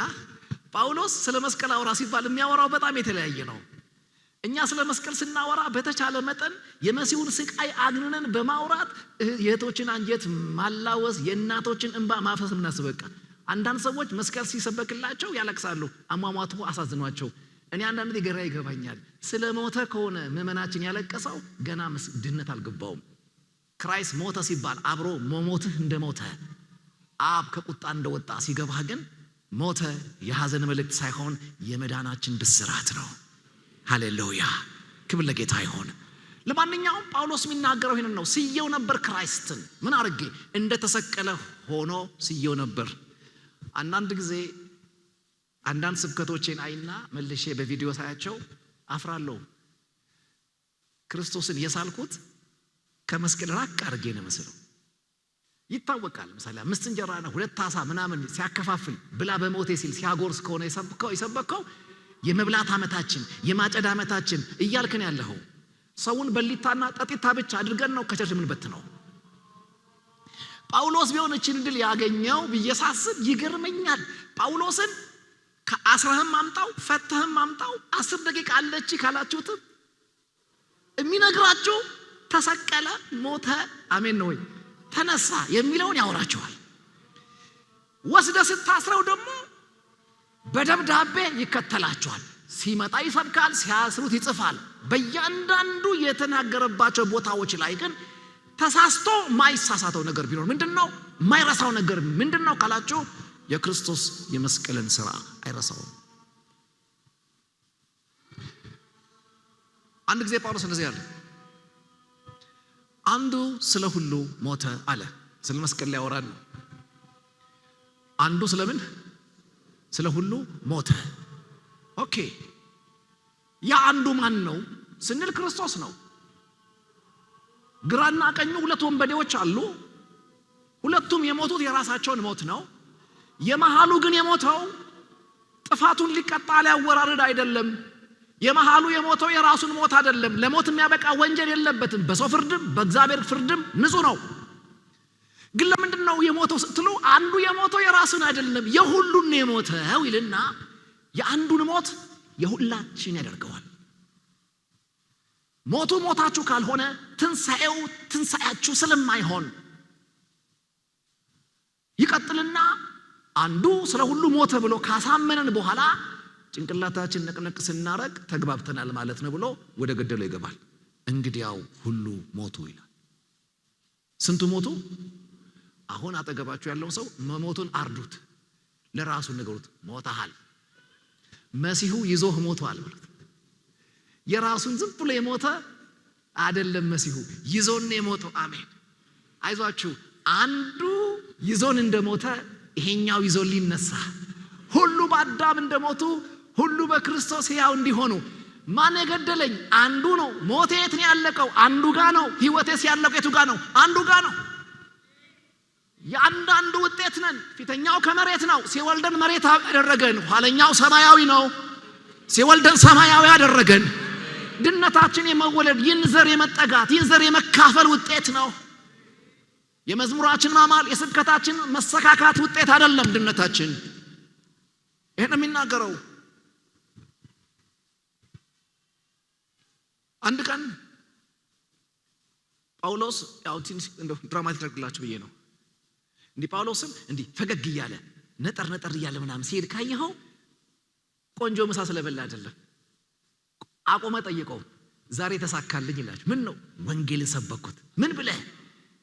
ጳውሎስ ስለ መስቀል አውራ ሲባል የሚያወራው በጣም የተለያየ ነው። እኛ ስለ መስቀል ስናወራ በተቻለ መጠን የመሲሁን ስቃይ አግንነን በማውራት የእህቶችን አንጀት ማላወስ፣ የእናቶችን እንባ ማፈስ ምናስበቃ። አንዳንድ ሰዎች መስቀል ሲሰበክላቸው ያለቅሳሉ። አሟሟቱ አሳዝኗቸው። እኔ አንዳንዴ ግራ ይገባኛል። ስለ ሞተ ከሆነ ምእመናችን ያለቀሰው ገና ድነት አልገባውም። ክራይስት ሞተ ሲባል አብሮ መሞትህ እንደሞተ አብ ከቁጣ እንደወጣ ሲገባህ ግን ሞተ የሐዘን መልእክት ሳይሆን የመዳናችን ብስራት ነው። ሃሌሉያ ክብር ለጌታ ይሁን። ለማንኛውም ጳውሎስ የሚናገረው ይሄንን ነው። ስየው ነበር ክራይስትን ምን አርጌ እንደተሰቀለ ሆኖ ስየው ነበር። አንዳንድ ጊዜ አንዳንድ ስብከቶቼን አይና መልሼ በቪዲዮ ሳያቸው አፍራለሁ። ክርስቶስን የሳልኩት ከመስቀል ራቅ አርጌ ነው መስለው ይታወቃል። ምሳሌ 5 እንጀራና 2 ዓሣ ምናምን ሲያከፋፍል ብላ በሞቴ ሲል ሲያጎርስ ከሆነ የሰበከው የመብላት ዓመታችን የማጨድ ዓመታችን እያልከን ያለው ሰውን በሊታና ጠጢታ ብቻ አድርገን ነው ከቸርች ምንበት ነው። ጳውሎስ ቢሆን እቺን ድል ያገኘው ብየሳስብ ይገርመኛል። ጳውሎስን ከአስራህም አምጣው ፈተህም አምጣው 10 ደቂቃ አለች ካላችሁት የሚነግራችሁ ተሰቀለ፣ ሞተ፣ አሜን ነው ወይ ተነሳ የሚለውን ያወራቸዋል። ወስደ ስታስረው ደግሞ በደብዳቤ ይከተላቸዋል። ሲመጣ ይሰብካል፣ ሲያስሩት ይጽፋል። በእያንዳንዱ የተናገረባቸው ቦታዎች ላይ ግን ተሳስቶ ማይሳሳተው ነገር ቢኖር ምንድነው? ማይረሳው ነገር ምንድነው ካላችሁ የክርስቶስ የመስቀልን ሥራ አይረሳውም። አንድ ጊዜ ጳውሎስ እንደዚህ አለ። አንዱ ስለ ሁሉ ሞተ አለ። ስለ መስቀል ላይ ያወራል። አንዱ ስለምን? ስለ ሁሉ ሞተ። ኦኬ ያ አንዱ ማን ነው ስንል ክርስቶስ ነው። ግራና ቀኙ 2 ወንበዴዎች አሉ። ሁለቱም የሞቱት የራሳቸውን ሞት ነው። የመሃሉ ግን የሞተው ጥፋቱን ሊቀጣ ሊያወራርድ አይደለም። የመሃሉ የሞተው የራሱን ሞት አይደለም። ለሞት የሚያበቃ ወንጀል የለበትም። በሰው ፍርድም በእግዚአብሔር ፍርድም ንጹህ ነው። ግን ለምንድነው የሞተው ስትሉ አንዱ የሞተው የራሱን አይደለም የሁሉን ነው የሞተው ይልና የአንዱን ሞት የሁላችን ያደርገዋል። ሞቱ ሞታችሁ ካልሆነ ትንሳኤው ትንሳኤያችሁ ስለማይሆን ይቀጥልና አንዱ ስለ ሁሉ ሞተ ብሎ ካሳመነን በኋላ ጭንቅላታችን ነቅነቅ ስናረግ ተግባብተናል ማለት ነው ብሎ ወደ ገደለው ይገባል። እንግዲያው ሁሉ ሞቱ ይላል። ስንቱ ሞቱ? አሁን አጠገባችሁ ያለው ሰው መሞቱን አርዱት፣ ለራሱ ንገሩት። ሞተሃል፣ መሲሁ ይዞህ ሞቷል ብሉት። የራሱን ዝም ብሎ የሞተ አይደለም፣ መሲሁ ይዞን የሞተው። አሜን። አይዟችሁ፣ አንዱ ይዞን እንደሞተ ይሄኛው ይዞን ሊነሳ፣ ሁሉ በአዳም እንደሞቱ ሁሉ በክርስቶስ ሕያው እንዲሆኑ። ማን የገደለኝ? አንዱ ነው። ሞቴ የት ነው ያለቀው? አንዱ ጋር ነው። ሕይወቴስ ያለቀው የቱ ጋር ነው? አንዱ ጋር ነው። የአንዳንዱ ውጤት ነን። ፊተኛው ከመሬት ነው፣ ሲወልደን መሬት ያደረገን። ኋለኛው ሰማያዊ ነው፣ ሲወልደን ሰማያዊ ያደረገን። ድነታችን የመወለድ ይንዘር የመጠጋት ይንዘር የመካፈል ውጤት ነው። የመዝሙራችን ማማል የስብከታችን መሰካካት ውጤት አይደለም ድነታችን። ይሄን የሚናገረው አንድ ቀን ጳውሎስ ያው ትንሽ እንደው ድራማቲክ አድርግላችሁ ብዬ ነው። እንዲህ ጳውሎስም እንዲህ ፈገግ እያለ ነጠር እያለ ምናምን ሲሄድ ካየኸው ቆንጆ ምሳ ስለበላ አይደለም። አቆመ፣ ጠይቀው። ዛሬ ተሳካልኝ ይላችሁ። ምን ነው? ወንጌልን ሰበኩት። ምን ብለህ?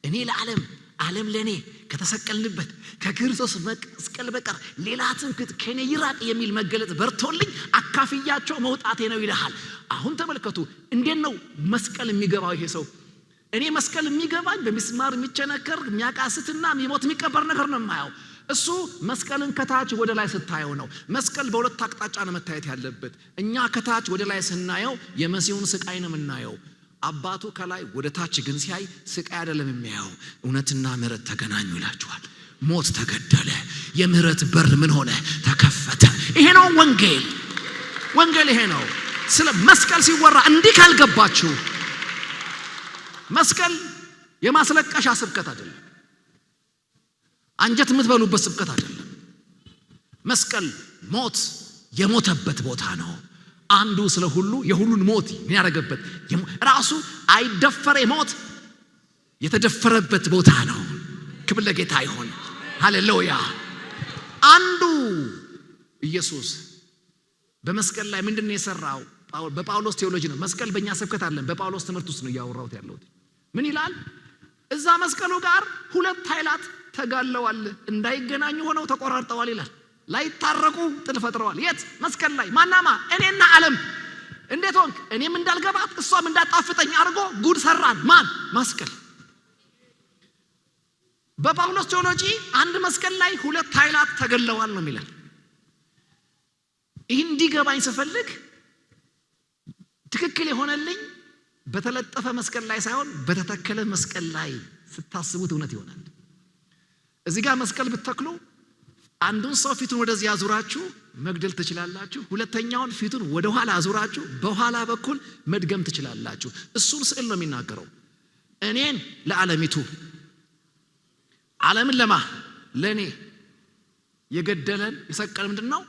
እኔ ለዓለም ዓለም ለኔ ከተሰቀልንበት ከክርስቶስ መስቀል በቀር ሌላ ትምክህት ከኔ ይራቅ የሚል መገለጥ በርቶልኝ አካፍያቸው መውጣቴ ነው ይልሃል። አሁን ተመልከቱ፣ እንዴት ነው መስቀል የሚገባው ይሄ ሰው? እኔ መስቀል የሚገባኝ በሚስማር የሚቸነከር የሚያቃስትና የሚሞት የሚቀበር ነገር ነው የማየው። እሱ መስቀልን ከታች ወደ ላይ ስታየው ነው። መስቀል በሁለት አቅጣጫ ነው መታየት ያለበት። እኛ ከታች ወደ ላይ ስናየው የመሲሁን ስቃይ ነው የምናየው። አባቱ ከላይ ወደ ታች ግን ሲያይ ስቃይ አይደለም የሚያየው፣ እውነትና ምሕረት ተገናኙ ይላችኋል። ሞት ተገደለ፣ የምሕረት በር ምን ሆነ? ተከፈተ። ይሄ ነው ወንጌል። ወንጌል ይሄ ነው። ስለ መስቀል ሲወራ እንዲህ ካልገባችሁ መስቀል የማስለቀሻ ስብከት አይደለም፣ አንጀት የምትበሉበት ስብከት አይደለም። መስቀል ሞት የሞተበት ቦታ ነው። አንዱ ስለ ሁሉ የሁሉን ሞት ያደረገበት ራሱ አይደፈር ሞት የተደፈረበት ቦታ ነው። ክብር ለጌታ ይሁን። ሃሌሉያ። አንዱ ኢየሱስ በመስቀል ላይ ምንድነው የሰራው? በጳውሎስ ቴዎሎጂ ነው። መስቀል በእኛ ስብከት አይደለም፣ በጳውሎስ ትምህርት ውስጥ ነው ያወራሁት ያለሁት። ምን ይላል? እዛ መስቀሉ ጋር ሁለት ኃይላት ተጋለዋል፣ እንዳይገናኙ ሆነው ተቆራርጠዋል ይላል። ላይታረቁ ጥል ፈጥረዋል። የት? መስቀል ላይ። ማናማ? እኔና ዓለም። እንዴት ሆንክ? እኔም እንዳልገባት እሷም እንዳጣፍጠኝ አድርጎ ጉድ ሰራን። ማን? መስቀል። በጳውሎስ ቴዎሎጂ አንድ መስቀል ላይ ሁለት ኃይላት ተገለዋል ነው የሚለው። ይህ እንዲገባኝ ስፈልግ ትክክል የሆነልኝ በተለጠፈ መስቀል ላይ ሳይሆን በተተከለ መስቀል ላይ ስታስቡት እውነት ይሆናል። እዚህ ጋር መስቀል ብትተክሉ አንዱን ሰው ፊቱን ወደዚህ አዙራችሁ መግደል ትችላላችሁ። ሁለተኛውን ፊቱን ወደ ኋላ አዙራችሁ በኋላ በኩል መድገም ትችላላችሁ። እሱን ስዕል ነው የሚናገረው። እኔን ለዓለሚቱ፣ ዓለምን ለኔ የገደለን የሰቀለ ምንድነው?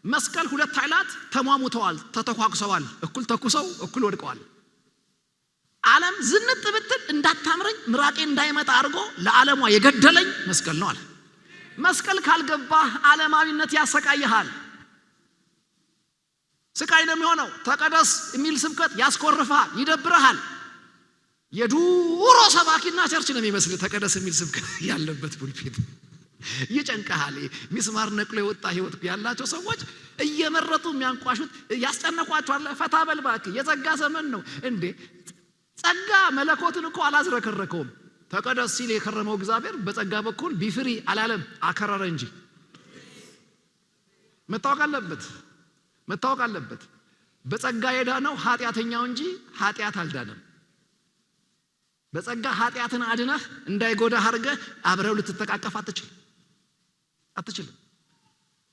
መስቀል። ሁለት ኃይላት ተሟሙተዋል፣ ተተኳኩሰዋል፣ እኩል ተኩሰው እኩል ወድቀዋል። ዓለም ዝንጥ ብትል እንዳታምረኝ ምራቄ እንዳይመጣ አድርጎ ለዓለሟ የገደለኝ መስቀል ነው አለ። መስቀል ካልገባህ ዓለማዊነት ያሰቃይሃል። ስቃይ ነው የሚሆነው። ተቀደስ የሚል ስብከት ያስኮርፋል፣ ይደብረሃል። የዱሮ ሰባኪና ቸርች ነው የሚመስል ተቀደስ የሚል ስብከት ያለበት ፑልፒት ይጨንቀሃል። ሚስማር ነቅሎ የወጣ ህይወት ያላቸው ሰዎች እየመረጡ የሚያንቋሹት ያስጨነቋቸዋል። ፈታ በል እባክህ፣ የጸጋ ዘመን ነው እንዴ! ጸጋ መለኮትን እኮ አላዝረከረከውም። ተቀደስ ሲል የከረመው እግዚአብሔር በጸጋ በኩል ቢፍሪ አላለም፣ አከረረ እንጂ። መታወቅ አለበት። በጸጋ የዳነው ኃጢአተኛው እንጂ ኃጢአት አልዳነም። በጸጋ ኃጢአትን አድነህ እንዳይጎዳህ አድርገህ አብረው ልትተቃቀፍ አትችልም።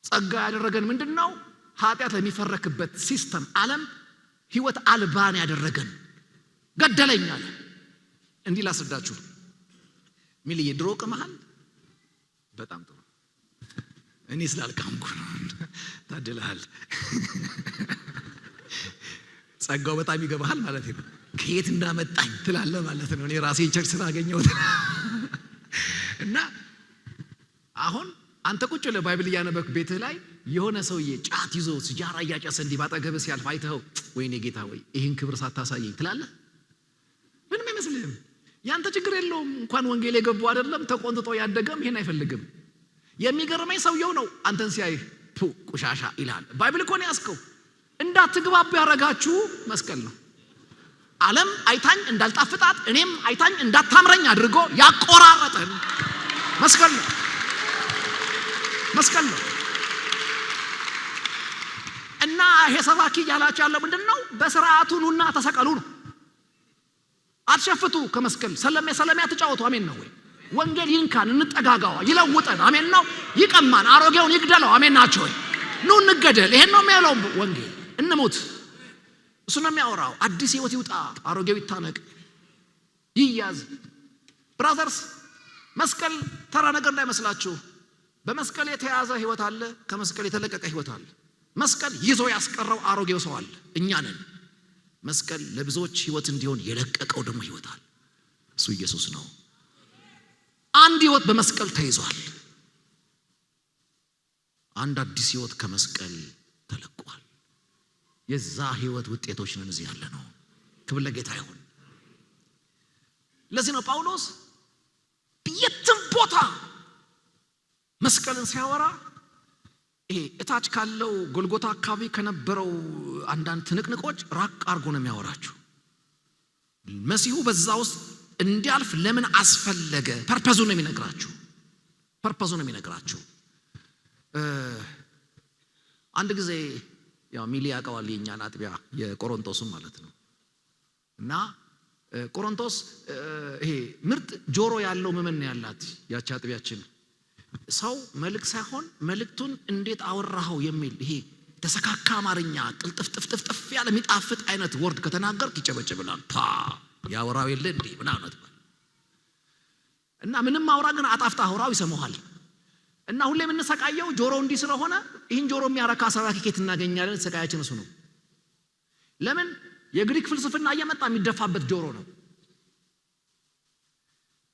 ጸጋ ያደረገን ምንድነው? ኃጢአት ለሚፈረክበት ሲስተም ዓለም ህይወት አልባን ያደረገን ገደለኛል። እንዲህ ላስረዳችሁ ሚልዬ ድሮ ቅመሃል በጣም ጥሩ እኔ ስላልካምኩ ነው ታደለሃል ጸጋው በጣም ይገባሃል ማለት ነው ከየት እንዳመጣኝ ትላለህ ማለት ነው እኔ ራሴ ቸርች ስላገኘሁት እና አሁን አንተ ቁጭ ለባይብል ያነበብክ ቤትህ ላይ የሆነ ሰውዬ ጫት ይዞ ሲጃራ ያጨሰ እንዲህ ባጠገብ ሲያልፍ አይተው ወይኔ ጌታ ወይ ይሄን ክብር ሳታሳየኝ ትላለህ ምንም አይመስልህም ያንተ ችግር የለውም እንኳን ወንጌል የገባው አይደለም ተቆንጥጦ ያደገም ይሄን አይፈልግም የሚገርመኝ ሰውየው ነው አንተን ሲያይ ቁሻሻ ይላል ባይብል እኮ ነው ያስከው እንዳትግባቡ ያረጋችሁ መስቀል ነው ዓለም አይታኝ እንዳልጣፍጣት እኔም አይታኝ እንዳታምረኝ አድርጎ ያቆራረጠን መስቀል ነው መስቀል ነው እና ይሄ ሰባኪ ያላችሁ ያለው ምንድነው በስርዓቱ ኑና ተሰቀሉ ነው አትሸፍቱ ከመስቀል ሰለሜ አትጫወቱ አሜን ነው ወይ ወንጌል ይንካን እንጠጋጋው ይለውጠን አሜን ነው ይቀማን አሮጌውን ይግደለው አሜን ናቸው ኑ እንገደል ይሄን ነው የሚያለው ወንጌል እንሞት እሱ ነው የሚያወራው አዲስ ህይወት ይውጣ አሮጌው ይታነቅ ይያዝ ብራዘርስ መስቀል ተራ ነገር እንዳይመስላችሁ በመስቀል የተያዘ ህይወት አለ ከመስቀል የተለቀቀ ህይወት አለ መስቀል ይዞ ያስቀረው አሮጌው ሰው አለ እኛ ነን መስቀል ለብዙዎች ህይወት እንዲሆን የለቀቀው ደግሞ ህይወት አለ እሱ ኢየሱስ ነው አንድ ህይወት በመስቀል ተይዟል አንድ አዲስ ህይወት ከመስቀል ተለቋል የዛ ህይወት ውጤቶች ነን እዚህ ያለ ነው ክብር ለጌታ ይሁን ለዚህ ነው ጳውሎስ በየትም ቦታ መስቀልን ሲያወራ ይሄ እታች ካለው ጎልጎታ አካባቢ ከነበረው አንዳንድ ትንቅንቆች ራቅ አርጎ ነው የሚያወራችሁ መሲሁ በዛ ውስጥ እንዲያልፍ ለምን አስፈለገ ፐርፐዙ ነው የሚነግራችሁ አንድ ጊዜ ያው ሚሊ ያቀዋል የኛን አጥቢያ የቆሮንቶስን ማለት ነው እና ቆሮንቶስ ይሄ ምርጥ ጆሮ ያለው ምመን ያላት ያቺ አጥቢያችን ሰው መልክ ሳይሆን መልክቱን እንዴት አወራው የሚል ይሄ ተሰካካ አማርኛ ቅልጥፍጥፍጥፍ ያለ የሚጣፍጥ አይነት ወርድ ከተናገርክ ይጨበጨብናል ያወራው የለ እንዴ ምናምን እና ምንም አውራ ግን አጣፍታ አውራው ይሰማዋል እና ሁሌ ምን ሰቃየው ጆሮ እንዲ ስለሆነ ይሄን ጆሮ የሚያረካ ሰባኪ ከት እናገኛለን ሰቃያችን እሱ ነው ለምን የግሪክ ፍልስፍና እየመጣ የሚደፋበት ጆሮ ነው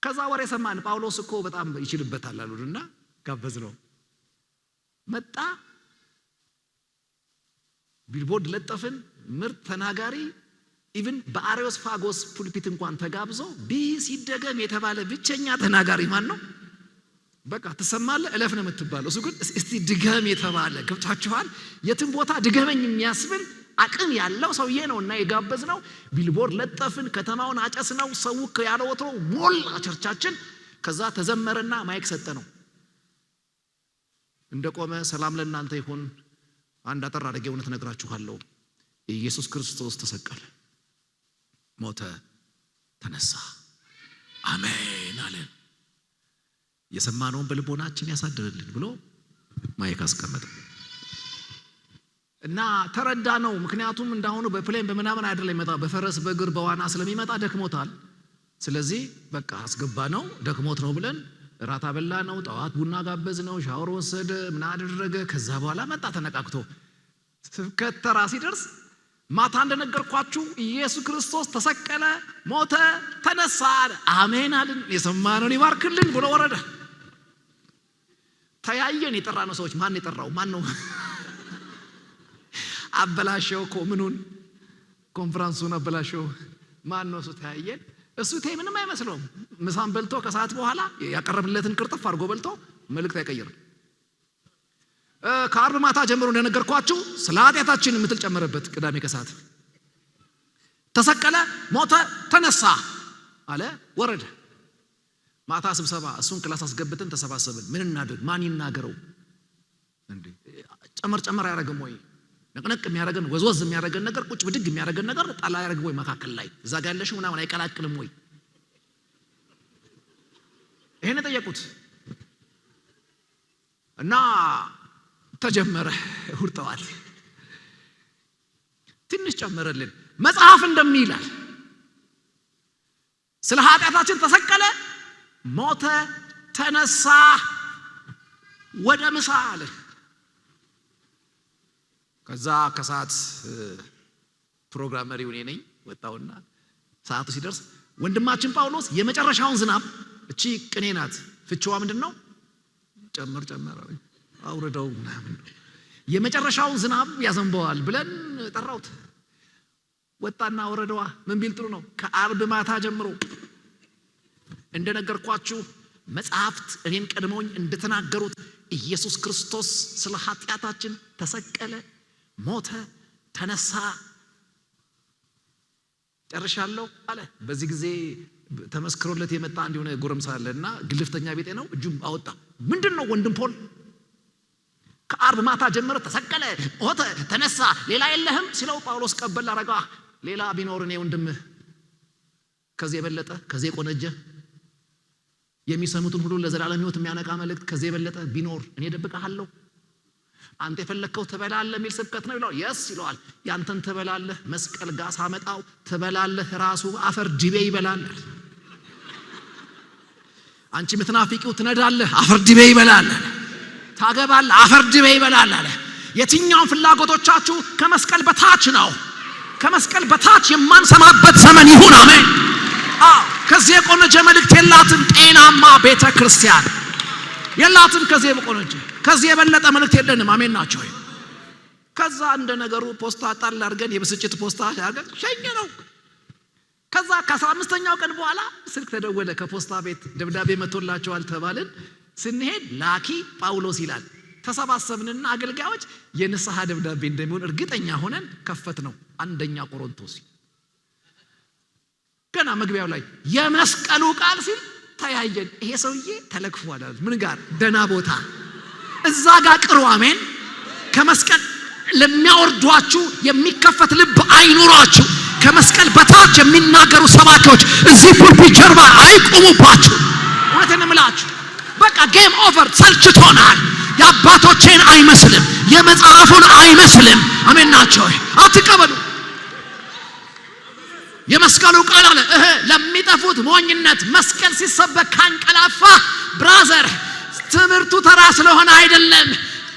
ከዛ ወሬ ሰማን ጳውሎስ እኮ በጣም ይችልበታል አሉና ጋበዝ ነው መጣ ቢልቦርድ ለጠፍን ምርጥ ተናጋሪ ኢቭን በአሪዮስፋጎስ ፑልፒት እንኳን ተጋብዞ ቢሲደገም የተባለ ብቸኛ ተናጋሪ ማን ነው በቃ ተሰማለ እለፍ ነው የምትባለው እሱ ግን እስቲ ድገም የተባለ ገብታችኋል የትም ቦታ ድገመኝ የሚያስብል አቅም ያለው ሰውዬ ነውና የጋበዝ ነው ቢልቦርድ ለጠፍን ከተማውን አጨስ ነው ሰው ያለወትሮ ሞላ ቸርቻችን ከዛ ተዘመረና ማይክ ሰጠ ነው እንደቆመ ሰላም ለእናንተ ይሁን አንድ አጠር አድርጌ እውነት ነግራችኋለሁ ኢየሱስ ክርስቶስ ተሰቀለ ሞተ ተነሳ አሜን አለ የሰማነውን በልቦናችን ያሳድርልን ብሎ ማይክ አስቀመጠ እና ተረዳ ነው ምክንያቱም እንዳሁኑ በፕሌን በመናመን አይደለም ይመጣ በፈረስ በእግር በዋና ስለሚመጣ ደክሞታል ስለዚህ በቃ አስገባ ነው ደክሞት ነው ብለን ራታ በላ ነው ጧት ቡና ጋበዝ ነው ሻወር ወሰደ ምን አደረገ ከዛ በኋላ መጣ ተነቃቅቶ ስብከት ተራ ሲደርስ ማታ እንደነገርኳችሁ ኢየሱስ ክርስቶስ ተሰቀለ ሞተ ተነሳ አሜን አልን የሰማነውን ይባርክልን ብሎ ወረደ ታያየን የጠራነው ሰዎች ማን የጠራው ማን ነው አበላሽው ኮምኑን ኮንፈረንሱን አበላሽው ማን ነው ታያየን እሱ ተይ ምንም አይመስለውም ምሳን በልቶ ከሰዓት በኋላ ያቀረብለትን ቅርጥፍ አድርጎ በልቶ መልእክት አይቀየርም ከአርብ ማታ ጀምሮ እንደነገርኳችሁ ስለ ኃጢአታችን ምትል ጨመረበት ቅዳሜ ከሰዓት ተሰቀለ ሞተ ተነሳ አለ ወረደ ማታ ስብሰባ እሱን ክላስ አስገብተን ተሰባሰብን ምን እናድርግ ማን ይናገረው እንዴ ጨመር ያረጋም ወይ ነቅነቅ የሚያረጋን ወዝወዝ የሚያረጋን ነገር ቁጭ ብድግ የሚያረጋን ነገር ጣላ ያረጋ ወይ መካከል ላይ እዛ ጋር ያለሽው ምናምን አይቀላቅልም ወይ ይሄን ጠየቁት እና ተጀመረ ሁርጠዋል ትንሽ ጨመረልን። መጽሐፍ እንደሚላል ስለ ኃጢአታችን ተሰቀለ፣ ሞተ፣ ተነሳ፣ ወደ ምሳ አለ። ከዛ ከሰዓት ፕሮግራም መሪው እኔ ነኝ። ወጣውና ሰዓቱ ሲደርስ ወንድማችን ጳውሎስ የመጨረሻውን ዝናብ፣ እቺ ቅኔ ናት፣ ፍቺዋ ምንድነው? ጨመር አውርደው ምናምን የመጨረሻውን ዝናብ ያዘንበዋል ብለን ጠራውት። ወጣና ወረደዋ። ምን ቢል ጥሩ ነው? ከአርብ ማታ ጀምሮ እንደነገርኳችሁ መጽሐፍት እኔን ቀድመውኝ እንደተናገሩት ኢየሱስ ክርስቶስ ስለ ኃጢአታችን ተሰቀለ፣ ሞተ፣ ተነሳ፣ ጨርሻለሁ አለ። በዚህ ጊዜ ተመስክሮለት የመጣ እንደሆነ ጎረምሳ አለና ግልፍተኛ ቤቴ ነው። እጁም አወጣ። ምንድነው ወንድም ፖል? ከአርብ ማታ ጀምሮ ተሰቀለ፣ ሞተ፣ ተነሳ፣ ሌላ የለህም ሲለው ጳውሎስ ቀበል አረጋ። ሌላ ቢኖር እኔ ወንድምህ ከዚህ የበለጠ ከዚህ የቆነጀ የሚሰሙትን ሁሉ ለዘላለም ሕይወት የሚያነቃ መልእክት ከዚህ የበለጠ ቢኖር እኔ ደብቀሃለሁ። አንተ የፈለከው ትበላለህ የሚል ስብከት ነው ይላል። የስ ይለዋል። ያንተን ትበላለህ መስቀል ጋር ሳመጣው ትበላለህ፣ ራሱ አፈር ዲቤ ይበላል። አንቺ ምትናፍቂው ትነዳለህ፣ አፈር ዲቤ ይበላል። ታገባለህ፣ አፈር ዲቤ ይበላል አለ። የትኛውን ፍላጎቶቻችሁ ከመስቀል በታች ነው። ከመስቀል በታች የማንሰማበት ዘመን ይሁን። አሜን። ከዚህ የቆነጀ መልእክት የላትም ጤናማ ቤተ ክርስቲያን የላትም። ከዚህ የበለጠ መልእክት የለንም። አሜን ናቸው። ከዛ እንደ ነገሩ ፖስታ ጣል አድርገን የብስጭት ፖስታ አድርገን ሸኘ ነው። ከዛ ከ15ኛው ቀን በኋላ ስልክ ተደወለ ከፖስታ ቤት፣ ደብዳቤ መጥቶላቸዋል ተባልን። ስንሄድ ላኪ ጳውሎስ ይላል። ተሰባሰብንና አገልጋዮች የንስሐ ደብዳቤ እንደሚሆን እርግጠኛ ሆነን ከፈት ነው። አንደኛ ቆሮንቶስ ገና መግቢያው ላይ የመስቀሉ ቃል ሲል ተያየን። ይሄ ሰውዬ ተለክፏል። ምን ጋር? ደና ቦታ እዛ ጋር ቅሩ። አሜን። ከመስቀል ለሚያወርዷችሁ የሚከፈት ልብ አይኑራችሁ። ከመስቀል በታች የሚናገሩ ሰባኪዎች እዚህ ፑልፒት ጀርባ አይቆሙባችሁ። እውነቴን እምላችሁ በቃ ጌም ኦቨር። ሰልችቶናል። የአባቶቼን አይመስልም፣ የመጽሐፉን አይመስልም። አሜን ናቸው። አትቀበሉ። የመስቀሉ ቃል አለ ለሚጠፉት ሞኝነት። መስቀል ሲሰበክ ካንቀላፋ ብራዘር ትምህርቱ ተራ ስለሆነ አይደለም፣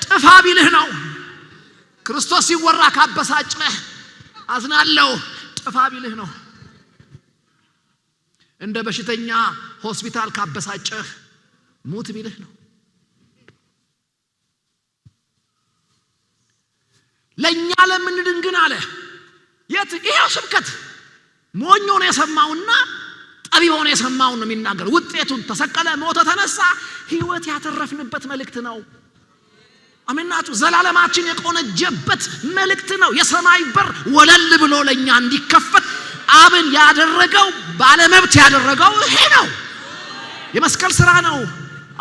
ጥፋ ቢልህ ነው። ክርስቶስ ሲወራ ካበሳጭህ አዝናለሁ፣ ጥፋ ቢልህ ነው። እንደ በሽተኛ ሆስፒታል ካበሳጭህ ሙት ቢልህ ነው። ለኛ ለምንድን ግን አለ የት ይሄው ስብከት ሞኞን የሰማውና ጠቢቦን የሰማው ነው የሚናገር። ውጤቱን ተሰቀለ፣ ሞተ፣ ተነሳ፣ ህይወት ያተረፍንበት መልእክት ነው። አሜናችሁ። ዘላለማችን የቆነጀበት መልእክት ነው። የሰማይ በር ወለል ብሎ ለኛ እንዲከፈት አብን ያደረገው ባለመብት ያደረገው ይሄ ነው። የመስቀል ስራ ነው።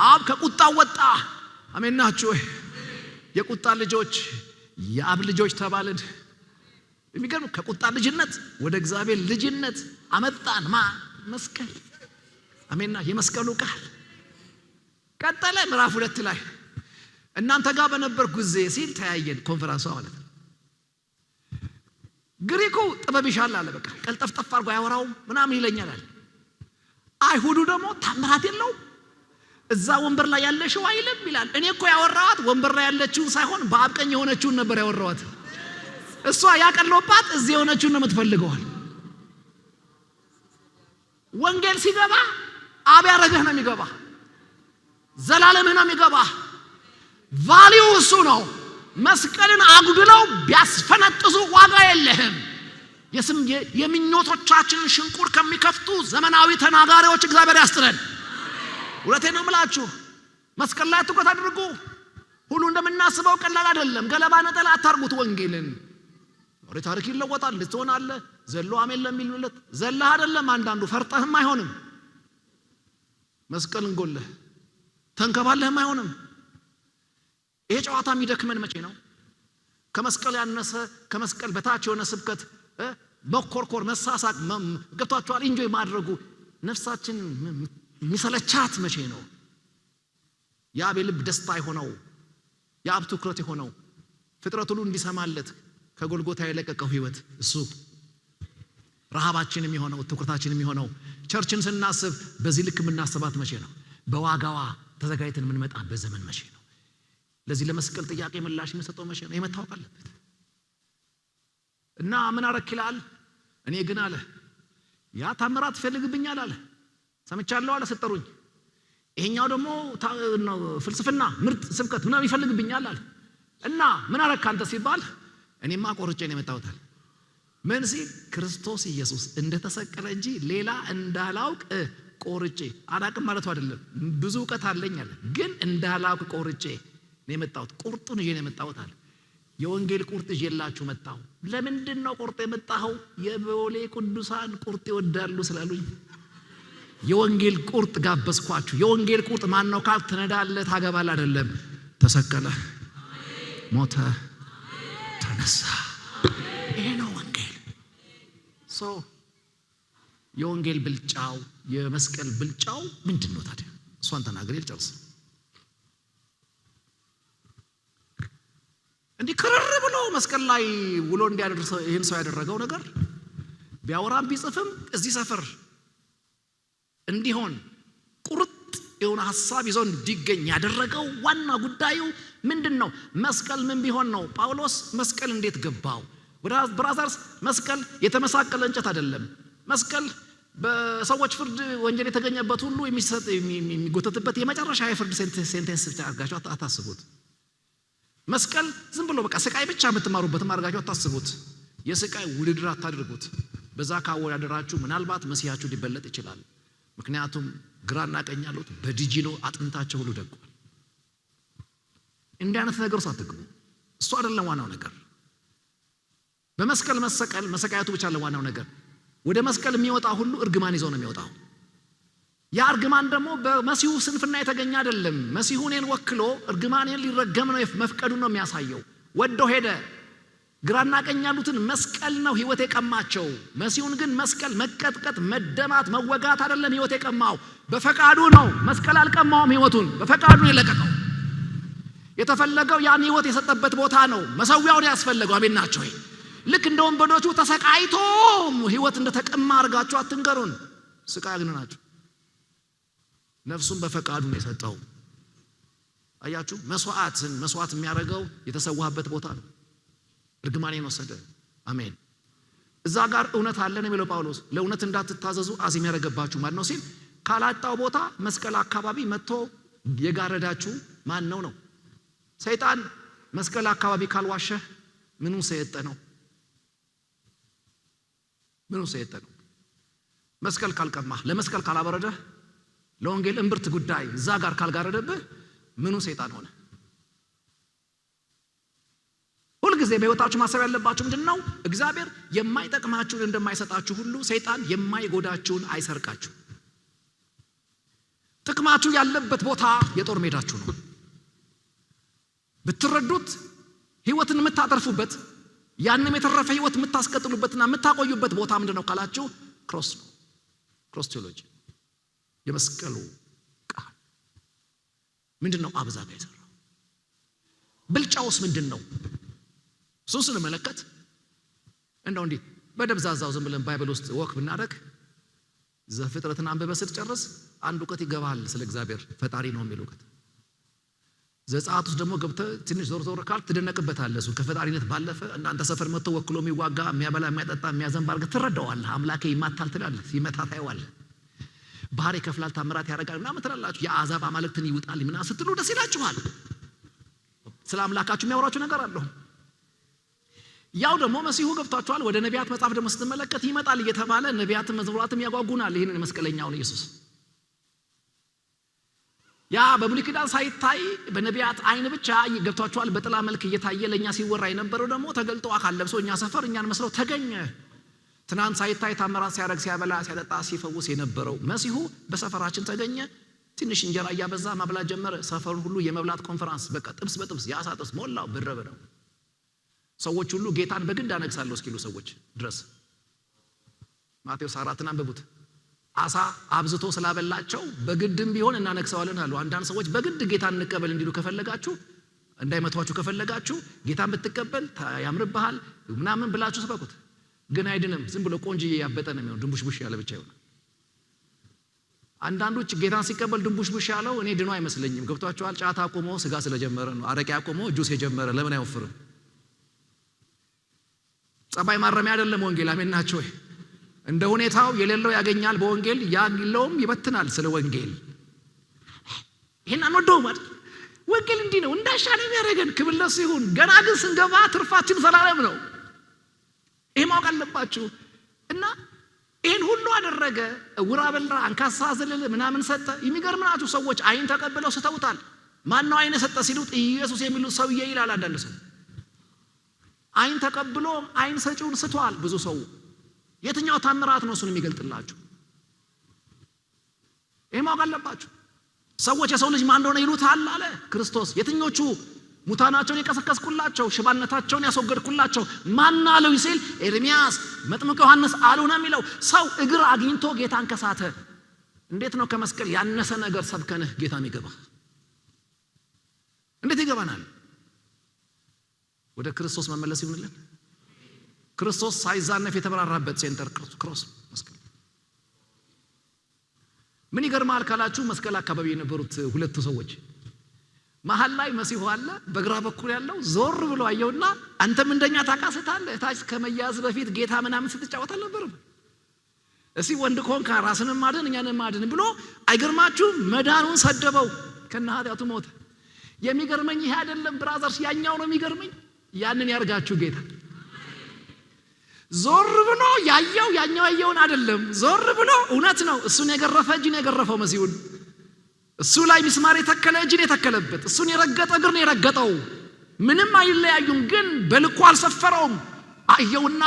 አብ ከቁጣው ወጣ። አሜናችሁ። የቁጣ ልጆች የአብ ልጆች ተባልን። የሚገርም ከቁጣ ልጅነት ወደ እግዚአብሔር ልጅነት አመጣን። መስቀል አሜንና የመስቀሉ ቃል ቀጠለ። ምዕራፍ 2 ላይ እናንተ ጋር በነበርኩ ጊዜ ሲል ተያየን። ኮንፈረንሱ ማለት ነው። ግሪኩ ጥበብ ይሻል አለ። በቃ ቀልጠፍጠፍ አድርጎ ያወራው ምናምን ይለኛል። አይሁዱ ደግሞ ታምራት የለው እዛ ወንበር ላይ ያለሽው አይልም ይላል። እኔ እኮ ያወራዋት ወንበር ላይ ያለችውን ሳይሆን በአብ ቀኝ የሆነችውን ነበር ያወራዋት። እሷ ያቀለውባት እዚህ የሆነችውን ነው የምትፈልገዋል። ወንጌል ሲገባ አብ ያረገህ ነው የሚገባ፣ ዘላለምህ ነው የሚገባ። ቫልዩ እሱ ነው። መስቀልን አጉድለው ቢያስፈነጥዙ ዋጋ የለህም። የምኞቶቻችንን ሽንቁር ከሚከፍቱ ዘመናዊ ተናጋሪዎች እግዚአብሔር ያስጥረን። እውነቴን ነው የምላችሁ። መስቀል ላይ ትኩረት አድርጉ። ሁሉ እንደምናስበው ቀላል አይደለም። ገለባ ነጠላ አታርጉት ወንጌልን። ታሪክ ይለወጣል። ልትሆናለህ ዘሎ አሜን ለሚሉለት ዘለህ አይደለም። አንዳንዱ ፈርጠህም አይሆንም። መስቀልን ጎለህ ተንከባለህም አይሆንም። ይሄ ጨዋታ የሚደክመን መቼ ነው? ከመስቀል ያነሰ ከመስቀል በታች የሆነ ስብከት መኮርኮር፣ መሳሳቅ ገብቷችኋል? ኢንጆይ ማድረጉ ነፍሳችን የሚሰለቻት መቼ ነው? የአብ ልብ ደስታ የሆነው የአብ ትኩረት የሆነው ፍጥረት ሁሉ እንዲሰማለት ከጎልጎታ የለቀቀው ህይወት እሱ ረሃባችን የሚሆነው ትኩረታችን የሚሆነው ቸርችን ስናስብ በዚህ ልክ የምናስባት መቼ ነው? በዋጋዋ ተዘጋጅተን የምንመጣበት ዘመን መቼ ነው? ለዚህ ለመስቀል ጥያቄ ምላሽ የምንሰጠው መቼ ነው? የመታወቅ አለበት። እና ምን አረክ ይላል? እኔ ግን አለ ያ ታምራት ይፈልግብኛል አለ፣ ሰምቻለሁ አለ ሰጠሩኝ። ይሄኛው ደግሞ ፍልስፍና ምርጥ ስብከት ምናምን ይፈልግብኛል አለ። እና ምን አረክ አንተ ሲባል እኔማ ቆርጬ ነው የመጣሁት አለ። ምን ሲል ክርስቶስ ኢየሱስ እንደተሰቀለ እንጂ ሌላ እንዳላውቅ ቆርጬ አላቅም ማለቱ አይደለም። ብዙ ዕውቀት አለኝ አለ፣ ግን እንዳላውቅ ቆርጬ ነው የመጣሁት። ቁርጡን ይዤ ነው የመጣሁት አለ። የወንጌል ቁርጥ ይዤላችሁ መጣሁ። ለምንድን ነው ቁርጥ የመጣኸው? የቦሌ ቅዱሳን ቁርጥ ይወዳሉ ስላሉኝ የወንጌል ቁርጥ ጋበዝኳችሁ። የወንጌል ቁርጥ ማን ነው ካል ትነዳለህ ታገባለህ አይደለም። ተሰቀለ፣ ሞተ፣ ተነሳ። ይሄ ነው ወንጌል። የወንጌል ብልጫው የመስቀል ብልጫው ምንድን ነው ታዲያ? እሷን ተናግሬ ልጨርስ። እንዲህ ክርር ብሎ መስቀል ላይ ውሎ እንዲያደርስ ይሄን ሰው ያደረገው ነገር ቢያወራም ቢጽፍም እዚህ ሰፈር እንዲሆን ቁርጥ የሆነ ሐሳብ ይዞ እንዲገኝ ያደረገው ዋና ጉዳዩ ምንድነው? መስቀል ምን ቢሆን ነው? ጳውሎስ መስቀል እንዴት ገባው? ብራዘርስ መስቀል የተመሳቀለ እንጨት አይደለም። መስቀል በሰዎች ፍርድ ወንጀል የተገኘበት ሁሉ የሚጎተትበት የመጨረሻ የፍርድ ሴንቴንስ ብቻ አድርጋችሁ አታስቡት። መስቀል ዝም ብሎ በቃ ስቃይ ብቻ የምትማሩበት አድርጋችሁ አታስቡት። የስቃይ ውድድር አታድርጉት። በዛ ካወዳደራችሁ ምናልባት መሲያችሁ ሊበለጥ ይችላል። ምክንያቱም ግራና ቀኝ ያሉት በዲጂኖ አጥንታቸው ሁሉ ደቋል። እንዲህ አይነት ነገር ሳትግቡ እሱ አይደለም ዋናው ነገር። በመስቀል መሰቀል መሰቃየቱ ብቻ ለዋናው ነገር። ወደ መስቀል የሚወጣ ሁሉ እርግማን ይዞ ነው የሚወጣው። ያ እርግማን ደግሞ በመሲሁ ስንፍና የተገኘ አይደለም። መሲሁ እኔን ወክሎ እርግማኔን ሊረገም ነው መፍቀዱ ነው የሚያሳየው። ወዶ ሄደ። ግራና ቀኝ ያሉትን መስቀል ነው ህይወት የቀማቸው። መሲሁን ግን መስቀል መቀጥቀጥ፣ መደማት፣ መወጋት አይደለም ህይወት የቀማው። በፈቃዱ ነው። መስቀል አልቀማውም ህይወቱን፣ በፈቃዱ ነው የለቀቀው። የተፈለገው ያን ህይወት የሰጠበት ቦታ ነው መሰዊያውን ያስፈልገው። አሜን ናቸው። ልክ እንደ ወንበዶቹ ተሰቃይቶ ህይወት እንደተቀማ አድርጋችሁ አትንገሩን። ስቃይ ግን ናቸው። ነፍሱን በፈቃዱ ነው የሰጠው። አያችሁ፣ መስዋዕት የሚያደርገው የተሰዋበት ቦታ ነው። እርግማኔን ወሰደ። አሜን። እዛ ጋር እውነት አለ ነው የሚለው ጳውሎስ። ለእውነት እንዳትታዘዙ አዚም ያደረገባችሁ ማን ነው ሲል ካላጣው ቦታ መስቀል አካባቢ መጥቶ የጋረዳችሁ ማን ነው ነው? ሰይጣን መስቀል አካባቢ ካልዋሸ ምኑ ሰይጣ ነው? ምኑ ሰይጣ ነው? መስቀል ካልቀማህ፣ ለመስቀል ካላበረደህ፣ ለወንጌል እምብርት ጉዳይ እዛ ጋር ካልጋረደብህ ምኑ ሰይጣን ሆነ? ሁልጊዜ በህይወታችሁ ማሰብ ያለባችሁ ምንድነው? እግዚአብሔር የማይጠቅማችሁን እንደማይሰጣችሁ ሁሉ ሰይጣን የማይጎዳችሁን አይሰርቃችሁ። ጥቅማችሁ ያለበት ቦታ የጦር ሜዳችሁ ነው። ብትረዱት ህይወትን የምታተርፉበት ያንንም የተረፈ ህይወት የምታስቀጥሉበትና የምታቆዩበት ቦታ ምንድነው ካላችሁ ክሮስ ነው። ክሮስ ቴዎሎጂ የመስቀሉ ቃል ምንድነው? አብዛ ጋር የሰራው ብልጫውስ ምንድነው? እሱን ስንመለከት እንደው እንዲህ በደብዛዛው ዝም ብለን ባይብል ውስጥ ወክ ብናደርግ ዘፍጥረትን አንብበህ ስትጨርስ አንድ እውቀት ይገባል ስለ እግዚአብሔር ፈጣሪ ነው የሚል እውቀት። ዘጸአት ውስጥ ደግሞ ገብተህ ትንሽ ዞር ካል ትደነቅበታለህ። እሱ ከፈጣሪነት ባለፈ እናንተ ሰፈር መጥቶ ወክሎ የሚዋጋ የሚያበላ የሚያጠጣ የሚያዘንብ አድርገህ ትረዳዋለህ። አምላኬ ይማታል ትላለህ፣ ሲመታ ታየዋለህ። ባህር ይከፍላል፣ ታምራት ያደርጋል ምናምን ትላላችሁ። የአሕዛብ አማልክትን ይውጣል ምናምን ስትሉ ደስ ይላችኋል። ስለ አምላካችሁ የሚያወራችሁ ነገር አለው። ያው ደግሞ መሲሁ ገብቷቸዋል። ወደ ነቢያት መጽሐፍ ደግሞ ስትመለከት ይመጣል እየተባለ ነቢያትን መዝሙራትም ያጓጉናል ይሄንን መስቀለኛውን ኢየሱስ። ያ በብሉይ ኪዳን ሳይታይ በነቢያት አይን ብቻ ገብቷቸዋል በጥላ መልክ እየታየ ለኛ ሲወራ የነበረው ደግሞ ተገልጦ አካል ለብሶ እኛ ሰፈር እኛን መስለው ተገኘ። ትናንት ሳይታይ ታምራት ሲያደርግ ሲያበላ ሲያጠጣ ሲፈውስ የነበረው መሲሁ በሰፈራችን ተገኘ። ትንሽ እንጀራ እያበዛ ማብላት ጀመረ። ሰፈሩን ሁሉ የመብላት ኮንፈረንስ በቃ ጥብስ በጥብስ ያሳ ጥብስ ሞላው ብረበ ነው። ሰዎች ሁሉ ጌታን በግድ አነግሳለሁ እስኪሉ ሰዎች ድረስ ማቴዎስ 4ን አንብቡት። አሳ አብዝቶ ስላበላቸው በግድም ቢሆን እናነግሰዋለን አሉ። አንዳንድ ሰዎች በግድ ጌታን እንቀበል እንዲሉ ከፈለጋችሁ እንዳይመቷችሁ ከፈለጋችሁ ጌታን ብትቀበል ያምርብሃል ምናምን ብላችሁ ስበኩት። ግን አይድንም። ዝም ብሎ ቆንጆዬ ያበጠ ነው የሚሆነው። ድንቡሽቡሽ ያለ ብቻ ይሆናል። አንዳንዶች ጌታን ሲቀበል ድንቡሽቡሽ ያለው እኔ ድኖ አይመስለኝም። ገብቷችኋል? ጫት አቆሞ ስጋ ስለጀመረ ነው። አረቄ አቆሞ ጁስ የጀመረ ለምን አይወፍርም? ጸባይ ማረሚያ አይደለም ወንጌል። አሜን ናችሁ ወይ? እንደ ሁኔታው የሌለው ያገኛል በወንጌል፣ ያለውም ይበትናል ስለ ወንጌል። ይሄን አንወደውም አይደል? ወንጌል እንዲህ ነው፣ እንዳሻለ የሚያደርገን ክብር ለእሱ ይሁን። ገና ግን ስንገባ ትርፋችን ዘላለም ነው። ይሄ ማወቅ አለባችሁ። እና ይሄን ሁሉ አደረገ። ዕውር አበራ፣ አንካሳ ዘለለ፣ ምናምን ሰጠ። የሚገርምናችሁ ሰዎች አይን ተቀብለው ስተውታል። ማን ነው አይን ሰጠ ሲሉት ኢየሱስ የሚሉት ሰውዬ ይላል አንዳንድ ሰው። አይን ተቀብሎ አይን ሰጪውን ስቷል ብዙ ሰው። የትኛው ታምራት ነው እሱን የሚገልጥላችሁ? ይሄ ማወቅ አለባችሁ። ሰዎች የሰው ልጅ ማን እንደሆነ ይሉታል አለ ክርስቶስ። የትኞቹ ሙታናቸውን የቀሰቀስኩላቸው፣ ሽባነታቸውን ያስወገድኩላቸው ማን አለው ሲል ኤርሚያስ፣ መጥምቁ ዮሐንስ አሉ ነው የሚለው። ሰው እግር አግኝቶ ጌታን ከሳተ እንዴት ነው ከመስቀል ያነሰ ነገር ሰብከንህ ጌታን ይገባ? እንዴት ይገባናል? ወደ ክርስቶስ መመለስ ይሁንልን። ክርስቶስ ሳይዛነፍ የተበራራበት ሴንተር ክሮስ መስቀል። ምን ይገርማል ካላችሁ መስቀል አካባቢ የነበሩት ሁለቱ ሰዎች መሃል ላይ መሲሁ አለ። በግራ በኩል ያለው ዞር ብሎ አየውና አንተም እንደኛ ታቃስታለህ፣ ታች ከመያዝ በፊት ጌታ ምናምን ስትጫወት አልነበረም? እስቲ ወንድ ኮንካ ራስንም ማድን እኛንም ማድን ብሎ አይገርማችሁም? መዳኑን ሰደበው፣ ከነ ኃጢአቱ ሞተ። የሚገርመኝ ይሄ አይደለም ብራዘርስ፣ ያኛው ነው የሚገርመኝ። ያንን ያርጋችሁ ጌታ ዞር ብሎ ያየው ያኛው ያየውን አይደለም። ዞር ብሎ እውነት ነው እሱን የገረፈ እጅን የገረፈው መሲሁን፣ እሱ ላይ ሚስማር የተከለ እጅን የተከለበት፣ እሱን የረገጠ እግር ነው የረገጠው። ምንም አይለያዩም፣ ግን በልኩ አልሰፈረውም። አየውና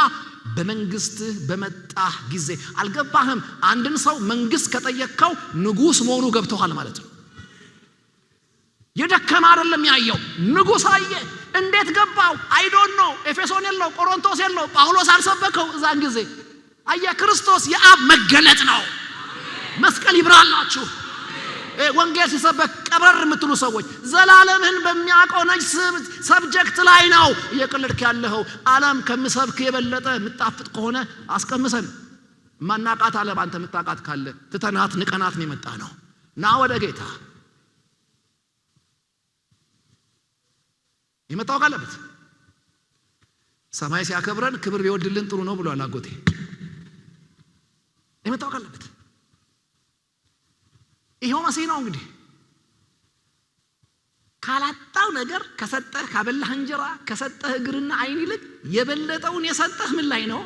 በመንግስትህ በመጣህ ጊዜ አልገባህም? አንድን ሰው መንግስት ከጠየቅከው ንጉስ መሆኑ ገብተዋል ማለት ነው። የደከመ አይደለም ያየው፣ ንጉስ አየ። እንዴት ገባው? አይ ዶንት ኖ። ኤፌሶን የለው፣ ቆሮንቶስ የለው፣ ጳውሎስ አልሰበከው እዛን ጊዜ። አየ ክርስቶስ የአብ መገለጥ ነው። መስቀል ይብራላችሁ። ወንጌል ሲሰበክ ቀብረር የምትሉ ሰዎች ዘላለምህን በሚያውቀው ነጭ ሰብጀክት ላይ ነው እየቀለድክ ያለኸው። ዓለም ከምሰብክ የበለጠ ምጣፍጥ ከሆነ አስቀምሰን። ማናቃት ዓለም አንተ ምታቃት ካለ ትተናት ንቀናት ነው የመጣ ነው። ና ወደ ጌታ የመጣው ካለበት ሰማይ ሲያከብረን ክብር ቢወድልን ጥሩ ነው ብሏል አጎቴ። የመጣው ካለበት ይሄው መሲህ ነው። እንግዲህ ካላጣው ነገር ከሰጠህ ካበላህ እንጀራ ከሰጠህ እግርና አይን ይልቅ የበለጠውን የሰጠህ ምን ላይ ነው?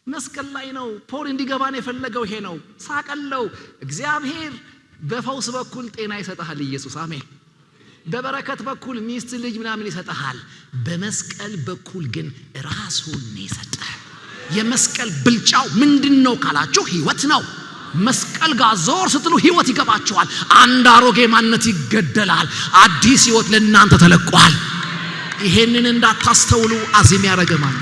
መስቀል ላይ ነው። ፖል እንዲገባን የፈለገው ይሄ ነው። ሳቀለው። እግዚአብሔር በፈውስ በኩል ጤና ይሰጣል ኢየሱስ፣ አሜን። በበረከት በኩል ሚስት ልጅ ምናምን ይሰጣል። በመስቀል በኩል ግን ራሱን ይሰጣል። የመስቀል ብልጫው ምንድነው ካላችሁ ህይወት ነው። መስቀል ጋር ዞር ስትሉ ህይወት ይገባችኋል። አንድ አሮጌ ማንነት ይገደላል፣ አዲስ ህይወት ለእናንተ ተለቋል። ይሄንን እንዳታስተውሉ አዚም ያረገማል።